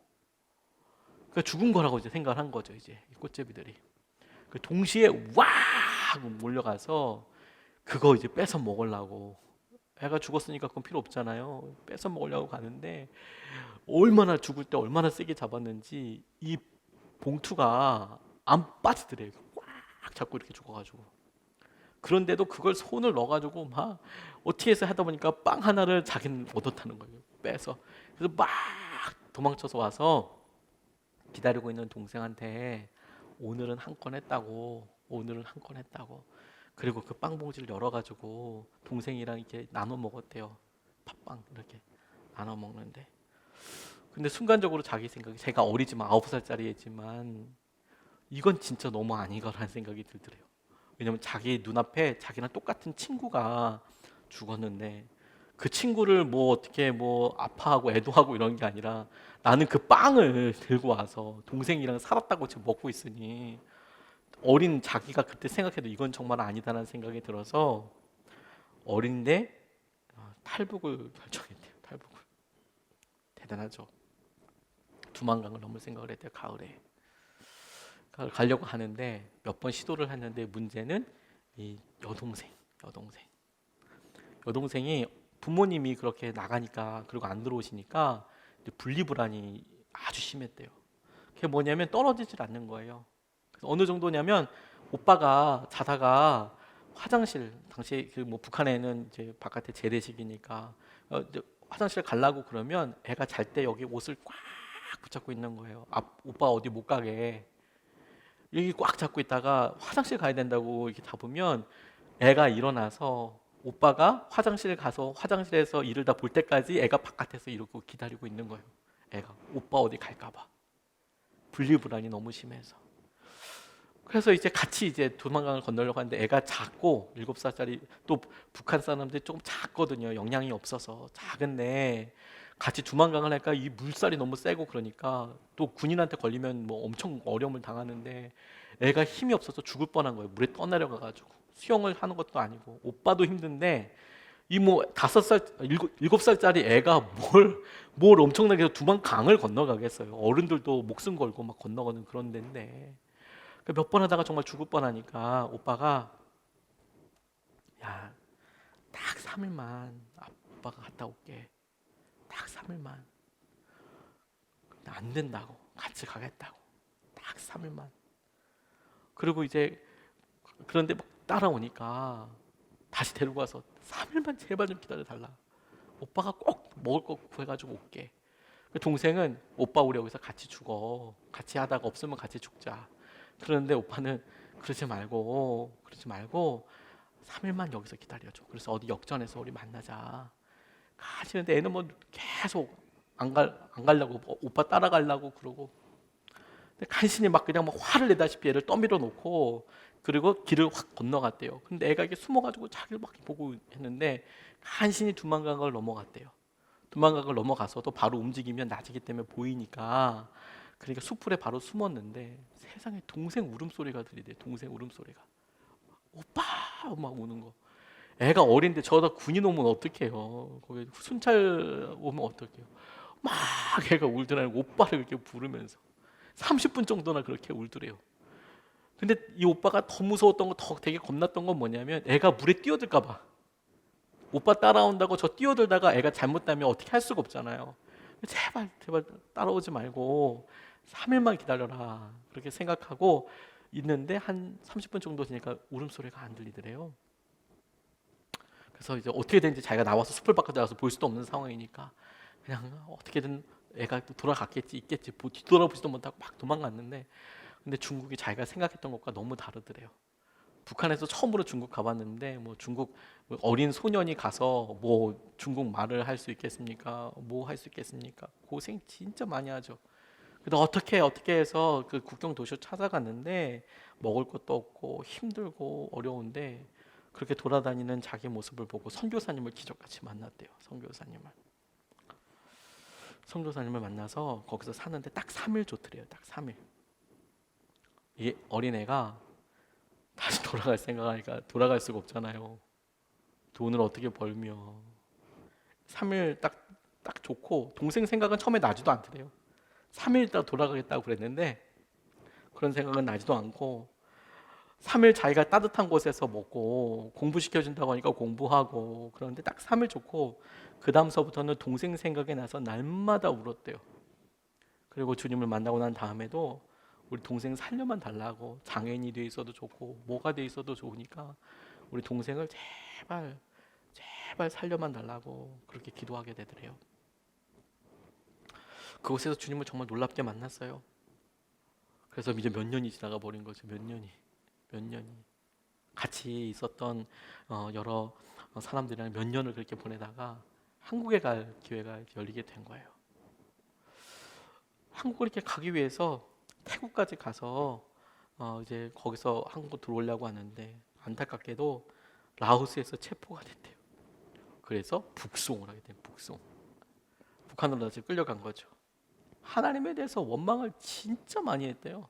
그러니까 죽은 거라고 이제 생각을 한 거죠. 이제 이 꽃제비들이 그 동시에 와 하고 몰려가서 그거 이제 뺏어 먹으려고. 애가 죽었으니까 그건 필요 없잖아요. 뺏어 먹으려고 가는데 얼마나 죽을 때 얼마나 세게 잡았는지 이 봉투가 안 빠지더래요. 꽉 잡고 이렇게 죽어가지고. 그런데도 그걸 손을 넣어가지고 막 어떻게 해서 하다 보니까 빵 하나를 자기는 얻었다는 거예요. 빼서. 그래서 막 도망쳐서 와서 기다리고 있는 동생한테 오늘은 한 건 했다고. 오늘은 한 건 했다고. 그리고 그 빵 봉지를 열어가지고 동생이랑 이렇게 나눠 먹었대요. 팥빵 이렇게 나눠 먹는데. 근데 순간적으로 자기 생각이, 제가 어리지만 9살짜리 애지만 이건 진짜 너무 아니가라는 생각이 들더래요. 왜냐면 자기 눈앞에 자기랑 똑같은 친구가 죽었는데 그 친구를 뭐 어떻게 뭐 아파하고 애도하고 이런 게 아니라 나는 그 빵을 들고 와서 동생이랑 살았다고 지금 먹고 있으니 어린 자기가 그때 생각해도 이건 정말 아니다라는 생각이 들어서 어린데 탈북을 결정했대요. 탈북을. 대단하죠. 두만강을 넘을 생각을 했대요. 가을에. 가려고 하는데 몇 번 시도를 했는데 문제는 이 여동생이 부모님이 그렇게 나가니까 그리고 안 들어오시니까 분리불안이 아주 심했대요. 그게 뭐냐면 떨어지질 않는 거예요. 그래서 어느 정도냐면 오빠가 자다가 화장실 당시 그 뭐 북한에는 이제 바깥에 재래식이니까 이제 화장실 가려고 그러면 애가 잘 때 여기 옷을 꽉 붙잡고 있는 거예요. 오빠 어디 못 가게 여기 꽉 잡고 있다가 화장실 가야 된다고 이렇게 잡으면 애가 일어나서 오빠가 화장실 가서 화장실에서 일을 다 볼 때까지 애가 바깥에서 이러고 기다리고 있는 거예요. 애가 오빠 어디 갈까 봐 분리불안이 너무 심해서. 그래서 이제 같이 이제 두만강을 건너려고 하는데 애가 작고 7살짜리 또 북한 사람들이 조금 작거든요. 영양이 없어서 작은데 같이 두만강을 할까 이 물살이 너무 세고 그러니까 또 군인한테 걸리면 뭐 엄청 어려움을 당하는데 애가 힘이 없어서 죽을 뻔한 거예요. 물에 떠내려가 가지고 수영을 하는 것도 아니고 오빠도 힘든데 이 뭐 5살 7살짜리 애가 뭘 엄청나게 두만강을 건너가겠어요. 어른들도 목숨 걸고 막 건너가는 그런 데인데 몇 번 하다가 정말 죽을 뻔하니까 오빠가 야, 딱 3일만 아빠가 갔다 올게. 딱 3일만. 근데 안 된다고. 같이 가겠다고. 딱 3일만. 그리고 이제 그런데 막 따라오니까 다시 데리고 와서 3일만 제발 좀 기다려 달라. 오빠가 꼭 먹을 거 구해가지고 올게. 그 동생은 오빠 우리 여기서 같이 죽어. 같이 하다가 없으면 같이 죽자. 그런데 오빠는 그러지 말고 3일만 여기서 기다려줘. 그래서 어디 역전해서 우리 만나자. 가시는데 애는 뭐 계속 안 가려고 오빠 따라가려고 그러고. 근데 간신히 막 그냥 막 화를 내다시피 애를 떠밀어 놓고 그리고 길을 확 건너갔대요. 근데 애가 이게 숨어가지고 자기를 막 보고 했는데 간신히 두만강을 넘어갔대요. 두만강을 넘어가서도 바로 움직이면 낮이기 때문에 보이니까 그러니까 숲풀에 바로 숨었는데 세상에 동생 울음소리가 들리대. 동생 울음소리가 오빠 막 우는 거. 애가 어린데 저다 군인 오면 어떡해요. 거기 순찰 오면 어떡해요. 막 애가 울더라고. 오빠를 그렇게 부르면서 30분 정도나 그렇게 울더래요. 근데 이 오빠가 더 무서웠던 거, 더 되게 겁났던 건 뭐냐면 애가 물에 뛰어들까 봐. 오빠 따라온다고 저 뛰어들다가 애가 잘못되면 어떻게 할 수가 없잖아요. 제발 따라오지 말고 3일만 기다려라. 그렇게 생각하고 있는데 한 30분 정도 지니까 울음소리가 안 들리더래요. 그래서 이제 어떻게 된지 자기가 나와서 숲을 바깥에 나가서 볼 수도 없는 상황이니까 그냥 어떻게든 애가 또 돌아갔겠지 있겠지 뒤돌아보지도 못하고 막 도망갔는데 근데 중국이 자기가 생각했던 것과 너무 다르더래요. 북한에서 처음으로 중국 가봤는데 뭐 중국 어린 소년이 가서 뭐 중국 말을 할 수 있겠습니까? 뭐 할 수 있겠습니까? 고생 진짜 많이 하죠. 근데 어떻게 해서 그 국경 도시로 찾아갔는데 먹을 것도 없고 힘들고 어려운데 그렇게 돌아다니는 자기 모습을 보고 선교사님을 기적같이 만났대요. 선교사님을 만나서 거기서 사는데 딱 3일 좋더래요. 딱 3일. 이 어린애가 다시 돌아갈 생각하니까 돌아갈 수가 없잖아요. 돈을 어떻게 벌며 3일 딱 좋고 동생 생각은 처음에 나지도 않더래요. 3일 있다 돌아가겠다고 그랬는데 그런 생각은 나지도 않고 3일 자기가 따뜻한 곳에서 먹고 공부시켜준다고 하니까 공부하고 그런데 딱 3일 좋고 그 다음서부터는 동생 생각이 나서 날마다 울었대요. 그리고 주님을 만나고 난 다음에도 우리 동생 살려만 달라고 장애인이 돼 있어도 좋고 뭐가 돼 있어도 좋으니까 우리 동생을 제발 살려만 달라고 그렇게 기도하게 되더래요. 그곳에서 주님을 정말 놀랍게 만났어요. 그래서 이제 몇 년이 지나가 버린 거죠. 몇 년이 같이 있었던 여러 사람들이랑 몇 년을 그렇게 보내다가 한국에 갈 기회가 열리게 된 거예요. 한국을 이렇게 가기 위해서 태국까지 가서 이제 거기서 한국 들어오려고 하는데 안타깝게도 라오스에서 체포가 됐대요. 그래서 북송을 하게 된 북송. 북한으로 다시 끌려간 거죠. 하나님에 대해서 원망을 진짜 많이 했대요.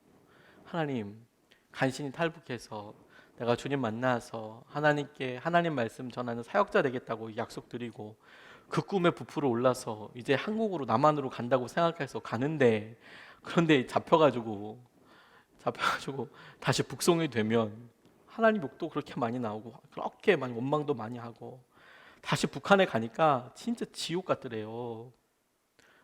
하나님 간신히 탈북해서 내가 주님 만나서 하나님께 하나님 말씀 전하는 사역자 되겠다고 약속드리고 그 꿈에 부풀어 올라서 이제 한국으로 남한으로 간다고 생각해서 가는데 그런데 잡혀가지고 다시 북송이 되면 하나님 욕도 그렇게 많이 나오고 그렇게 많이 원망도 많이 하고 다시 북한에 가니까 진짜 지옥 같더래요.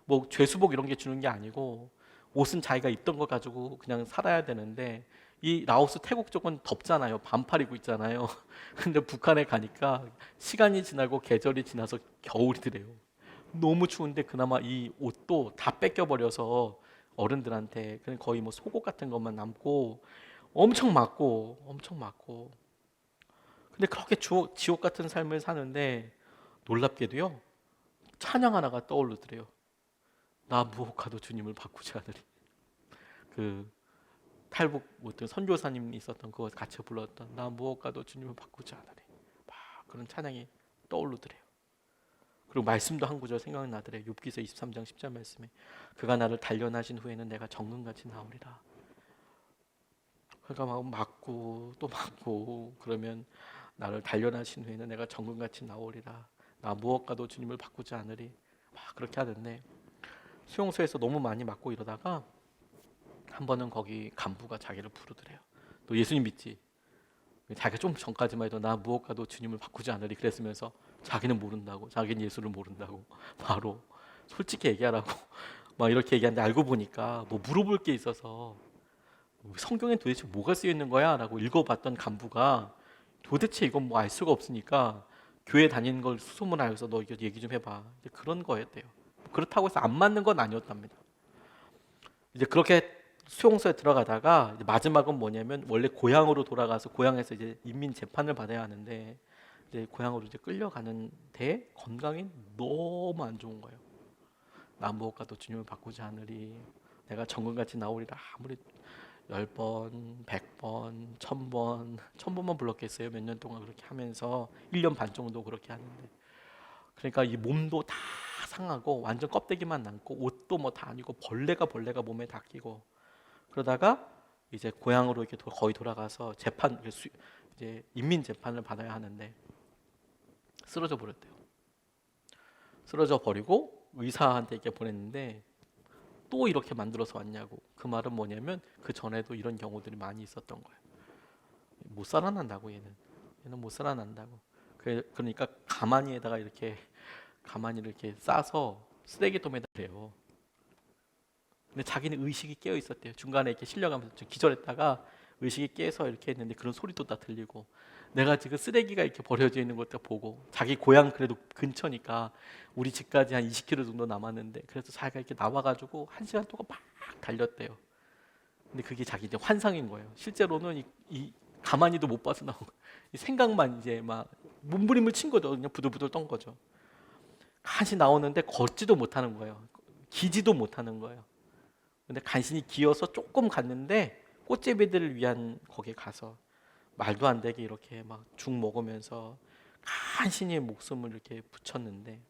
뭐 죄수복 이런 게 주는 게 아니고 옷은 자기가 입던 거 가지고 그냥 살아야 되는데 이 라오스 태국 쪽은 덥잖아요. 반팔 입고 있잖아요. 근데 북한에 가니까 시간이 지나고 계절이 지나서 겨울이더래요. 너무 추운데 그나마 이 옷도 다 뺏겨버려서 어른들한테 그냥 거의 뭐 속옷 같은 것만 남고 엄청 맞고 근데 그렇게 지옥 같은 삶을 사는데 놀랍게도요 찬양 하나가 떠오르더래요. 나 무혹하도 주님을 바꾸지 않으리. 그 탈북 어떤 선교사님이 있었던 그거 같이 불렀던 나 무엇과도 주님을 바꾸지 않으리. 막 그런 찬양이 떠오르더래요. 그리고 말씀도 한 구절 생각나더래요. 욥기서 23장 10절 말씀에 그가 나를 단련하신 후에는 내가 정금같이 나오리라. 그러니까 막 맞고 또 맞고 그러면 나를 단련하신 후에는 내가 정금같이 나오리라. 나 무엇과도 주님을 바꾸지 않으리. 막 그렇게 하는데 수용소에서 너무 많이 맞고 이러다가 한 번은 거기 간부가 자기를 부르더래요. 너 예수님 믿지? 자기가 좀 전까지만 해도 나 무엇과도 주님을 바꾸지 않으리 그랬으면서 자기는 모른다고, 자기는 예수를 모른다고 바로 솔직히 얘기하라고 막 이렇게 얘기하는데 알고 보니까 뭐 물어볼 게 있어서 성경에 도대체 뭐가 쓰여 있는 거야? 라고 읽어봤던 간부가 도대체 이건 뭐 알 수가 없으니까 교회 다니는 걸 수소문 알려서 너 이거 얘기 좀 해봐. 이제 그런 거였대요. 그렇다고 해서 안 맞는 건 아니었답니다. 이제 그렇게 수용소에 들어가다가 이제 마지막은 뭐냐면 원래 고향으로 돌아가서 고향에서 이제 인민 재판을 받아야 하는데 이제 고향으로 이제 끌려가는데 건강이 너무 안 좋은 거예요. 나 무엇과도 주님을 바꾸지 않으리. 내가 정금같이 나오리라. 아무리 10번, 100번, 1000번, 1000번만 불렀겠어요. 몇 년 동안 그렇게 하면서 1년 반 정도 그렇게 하는데 그러니까 이 몸도 다 상하고 완전 껍데기만 남고 옷도 뭐 다 아니고 벌레가 몸에 다 끼고 그러다가 이제 고향으로 이렇게 거의 돌아가서 이제 인민 재판을 받아야 하는데 쓰러져 버렸대요. 쓰러져 버리고 의사한테 이렇게 보냈는데 또 이렇게 만들어서 왔냐고. 그 말은 뭐냐면 그 전에도 이런 경우들이 많이 있었던 거예요. 못 살아난다고 얘는 못 살아난다고. 그러니까 가만히 이렇게 싸서 쓰레기통에다 대요. 근데 자기는 의식이 깨어 있었대요. 중간에 이렇게 실려가면서 좀 기절했다가 의식이 깨서 이렇게 했는데 그런 소리도 다 들리고 내가 지금 쓰레기가 이렇게 버려져 있는 것도 보고 자기 고향 그래도 근처니까 우리 집까지 한 20km 정도 남았는데 그래서 자기가 이렇게 나와가지고 1시간 동안 막 달렸대요. 근데 그게 자기 이제 환상인 거예요. 실제로는 이 가만히도 못 봐서 나온 거예요. 이 생각만 이제 막 몸부림을 친 거죠. 그냥 부들부들 떤 거죠. 간신히 나오는데 걷지도 못하는 거예요. 기지도 못하는 거예요. 근데 간신히 기어서 조금 갔는데 꽃제비들을 위한 거기에 가서 말도 안 되게 이렇게 막 죽 먹으면서 간신히 목숨을 이렇게 붙였는데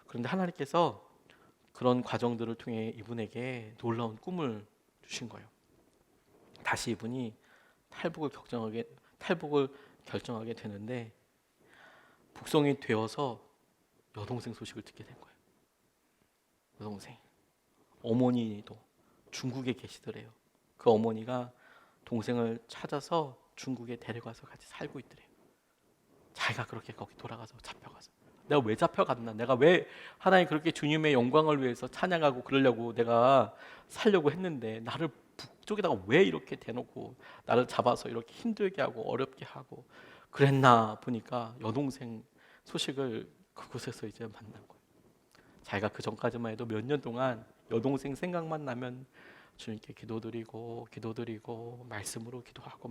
그런데 하나님께서 그런 과정들을 통해 이분에게 놀라운 꿈을 주신 거예요. 다시 이분이 탈북을 결정하게 되는데 북송이 되어서 여동생 소식을 듣게 된 거예요. 여동생 어머니도 중국에 계시더래요. 그 어머니가 동생을 찾아서 중국에 데려가서 같이 살고 있더래요. 자기가 그렇게 거기 돌아가서 잡혀가서 내가 왜 잡혀갔나? 내가 왜 하나님 그렇게 주님의 영광을 위해서 찬양하고 그러려고 내가 살려고 했는데 나를 북쪽에다가 왜 이렇게 대놓고 나를 잡아서 이렇게 힘들게 하고 어렵게 하고 그랬나 보니까 여동생 소식을 그곳에서 이제 만난 거예요. 자기가 그 전까지만 해도 몇 년 동안 여동생 생각만 나면 주님께 기도드리고 말씀으로 기도하고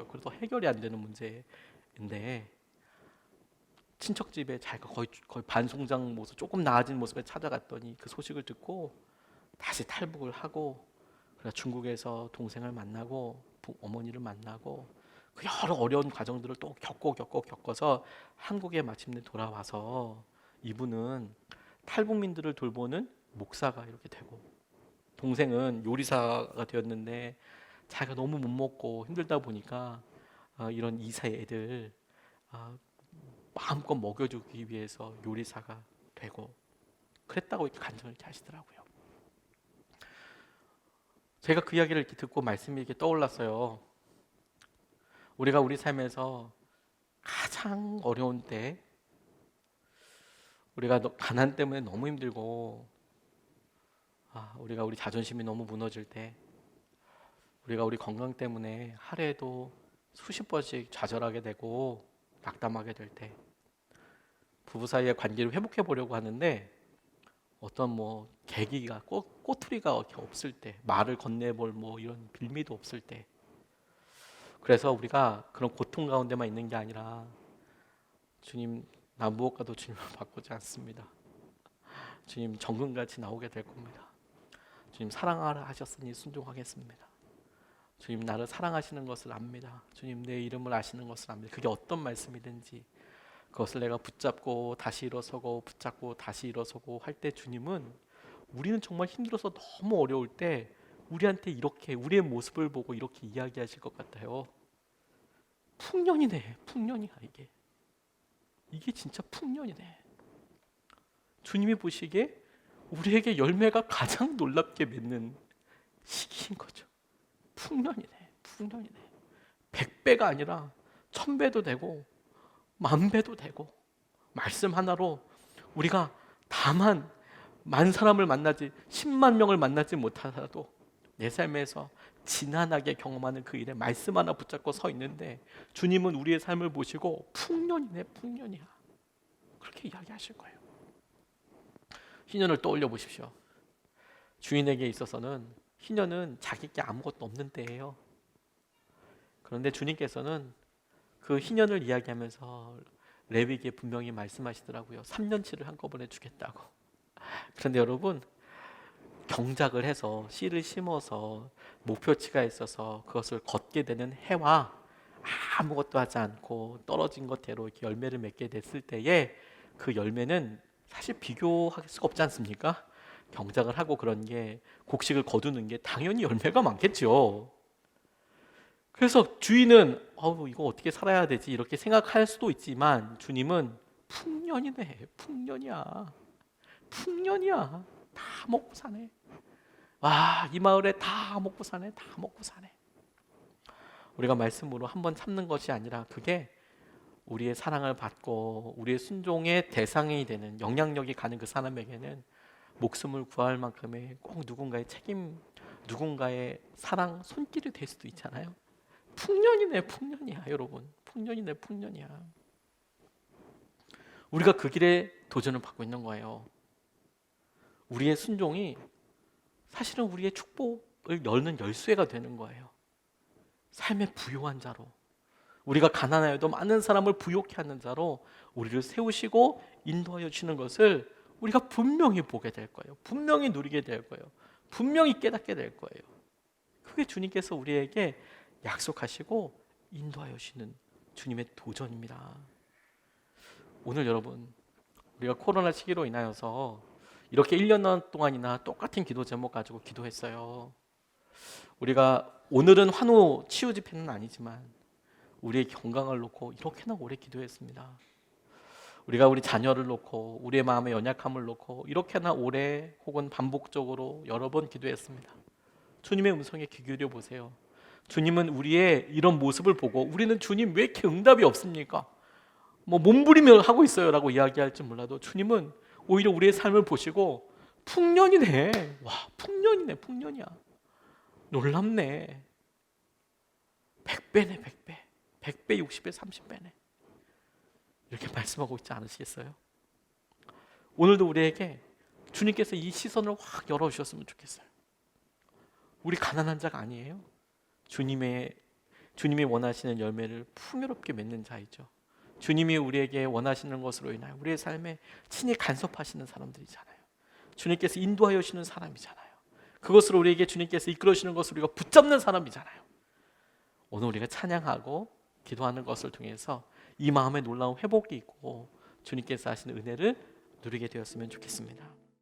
그래도 해결이 안 되는 문제인데 친척 집에 자기가 거의 반송장 모습 조금 나아진 모습에 찾아갔더니 그 소식을 듣고 다시 탈북을 하고 그래서 중국에서 동생을 만나고 어머니를 만나고 그 여러 어려운 과정들을 또 겪어서 한국에 마침내 돌아와서 이분은 탈북민들을 돌보는 목사가 이렇게 되고 동생은 요리사가 되었는데 자기가 너무 못 먹고 힘들다 보니까 이런 이세 애들 마음껏 먹여주기 위해서 요리사가 되고 그랬다고 이렇게 간증을 이렇게 하시더라고요. 제가 그 이야기를 이렇게 듣고 말씀이 이렇게 떠올랐어요. 우리가 우리 삶에서 가장 어려운 때 우리가 가난 때문에 너무 힘들고 우리가 우리 자존심이 너무 무너질 때 우리가 우리 건강 때문에 하루에도 수십 번씩 좌절하게 되고 낙담하게 될 때, 부부 사이의 관계를 회복해 보려고 하는데 어떤 뭐 계기가 꼬투리가 이렇게 없을 때, 말을 건네볼 뭐 이런 빌미도 없을 때, 그래서 우리가 그런 고통 가운데만 있는 게 아니라 주님, 나 무엇과도 주님을 바꾸지 않습니다. 주님, 정금같이 나오게 될 겁니다. 주님, 사랑하라 하셨으니 순종하겠습니다. 주님, 나를 사랑하시는 것을 압니다. 주님, 내 이름을 아시는 것을 압니다. 그게 어떤 말씀이든지 그것을 내가 붙잡고 다시 일어서고 붙잡고 다시 일어서고 할 때, 주님은 우리는 정말 힘들어서 너무 어려울 때 우리한테 이렇게 우리의 모습을 보고 이렇게 이야기하실 것 같아요. 풍년이네. 풍년이야. 이게 진짜 풍년이네. 주님이 보시기에 우리에게 열매가 가장 놀랍게 맺는 시기인 거죠. 풍년이네. 풍년이네. 100배가 아니라 1000배도 되고 10,000배도 되고, 말씀 하나로 우리가 다만 10,000사람을 만나지 10만 명을 만나지 못하더라도 내 삶에서 지난하게 경험하는 그 일에 말씀 하나 붙잡고 서 있는데, 주님은 우리의 삶을 보시고 풍년이네. 풍년이야. 그렇게 이야기하실 거예요. 희년을 떠올려 보십시오. 주인에게 있어서는 희년은 자기께 아무것도 없는 때예요. 그런데 주님께서는 그 희년을 이야기하면서 레위기에 분명히 말씀하시더라고요. 3년치를 한꺼번에 주겠다고. 그런데 여러분, 경작을 해서 씨를 심어서 목표치가 있어서 그것을 걷게 되는 해와 아무것도 하지 않고 떨어진 것대로 이렇게 열매를 맺게 됐을 때에 그 열매는 사실 비교할 수가 없지 않습니까? 경작을 하고 그런 게, 곡식을 거두는 게 당연히 열매가 많겠죠. 그래서 주인은 이거 어떻게 살아야 되지 이렇게 생각할 수도 있지만, 주님은 풍년이네. 풍년이야. 풍년이야. 다 먹고 사네. 와, 이 마을에 다 먹고 사네. 다 먹고 사네. 우리가 말씀으로 한번 참는 것이 아니라 그게 우리의 사랑을 받고 우리의 순종의 대상이 되는, 영향력이 가는 그 사람에게는 목숨을 구할 만큼의 꼭 누군가의 책임, 누군가의 사랑 손길이 될 수도 있잖아요. 풍년이네. 풍년이야. 여러분, 풍년이네. 풍년이야. 우리가 그 길에 도전을 받고 있는 거예요. 우리의 순종이 사실은 우리의 축복을 여는 열쇠가 되는 거예요. 삶의 부요한 자로, 우리가 가난하여도 많은 사람을 부요케 하는 자로 우리를 세우시고 인도하여 주시는 것을 우리가 분명히 보게 될 거예요. 분명히 누리게 될 거예요. 분명히 깨닫게 될 거예요. 그게 주님께서 우리에게 약속하시고 인도하여 주시는 주님의 도전입니다. 오늘 여러분, 우리가 코로나 시기로 인하여서 이렇게 1년 동안이나 똑같은 기도 제목 가지고 기도했어요. 우리가 오늘은 환우 치유 집회는 아니지만 우리의 건강을 놓고 이렇게나 오래 기도했습니다. 우리가 우리 자녀를 놓고 우리의 마음의 연약함을 놓고 이렇게나 오래 혹은 반복적으로 여러 번 기도했습니다. 주님의 음성에 귀 기울여 보세요. 주님은 우리의 이런 모습을 보고, 우리는 주님 왜 이렇게 응답이 없습니까? 몸부림을 하고 있어요 라고 이야기할지 몰라도, 주님은 오히려 우리의 삶을 보시고 풍년이네. 와, 풍년이네. 풍년이야. 놀랍네. 100배네. 100배. 100배, 60배, 30배네. 이렇게 말씀하고 있지 않으시겠어요? 오늘도 우리에게 주님께서 이 시선을 확 열어주셨으면 좋겠어요. 우리 가난한 자가 아니에요. 주님이 원하시는 열매를 풍요롭게 맺는 자이죠. 주님이 우리에게 원하시는 것으로 인하여 우리의 삶에 친히 간섭하시는 사람들이잖아요. 주님께서 인도하여 주시는 사람이잖아요. 그것으로 우리에게 주님께서 이끌어 주시는 것을 우리가 붙잡는 사람이잖아요. 오늘 우리가 찬양하고 기도하는 것을 통해서 이 마음에 놀라운 회복이 있고 주님께서 하시는 은혜를 누리게 되었으면 좋겠습니다.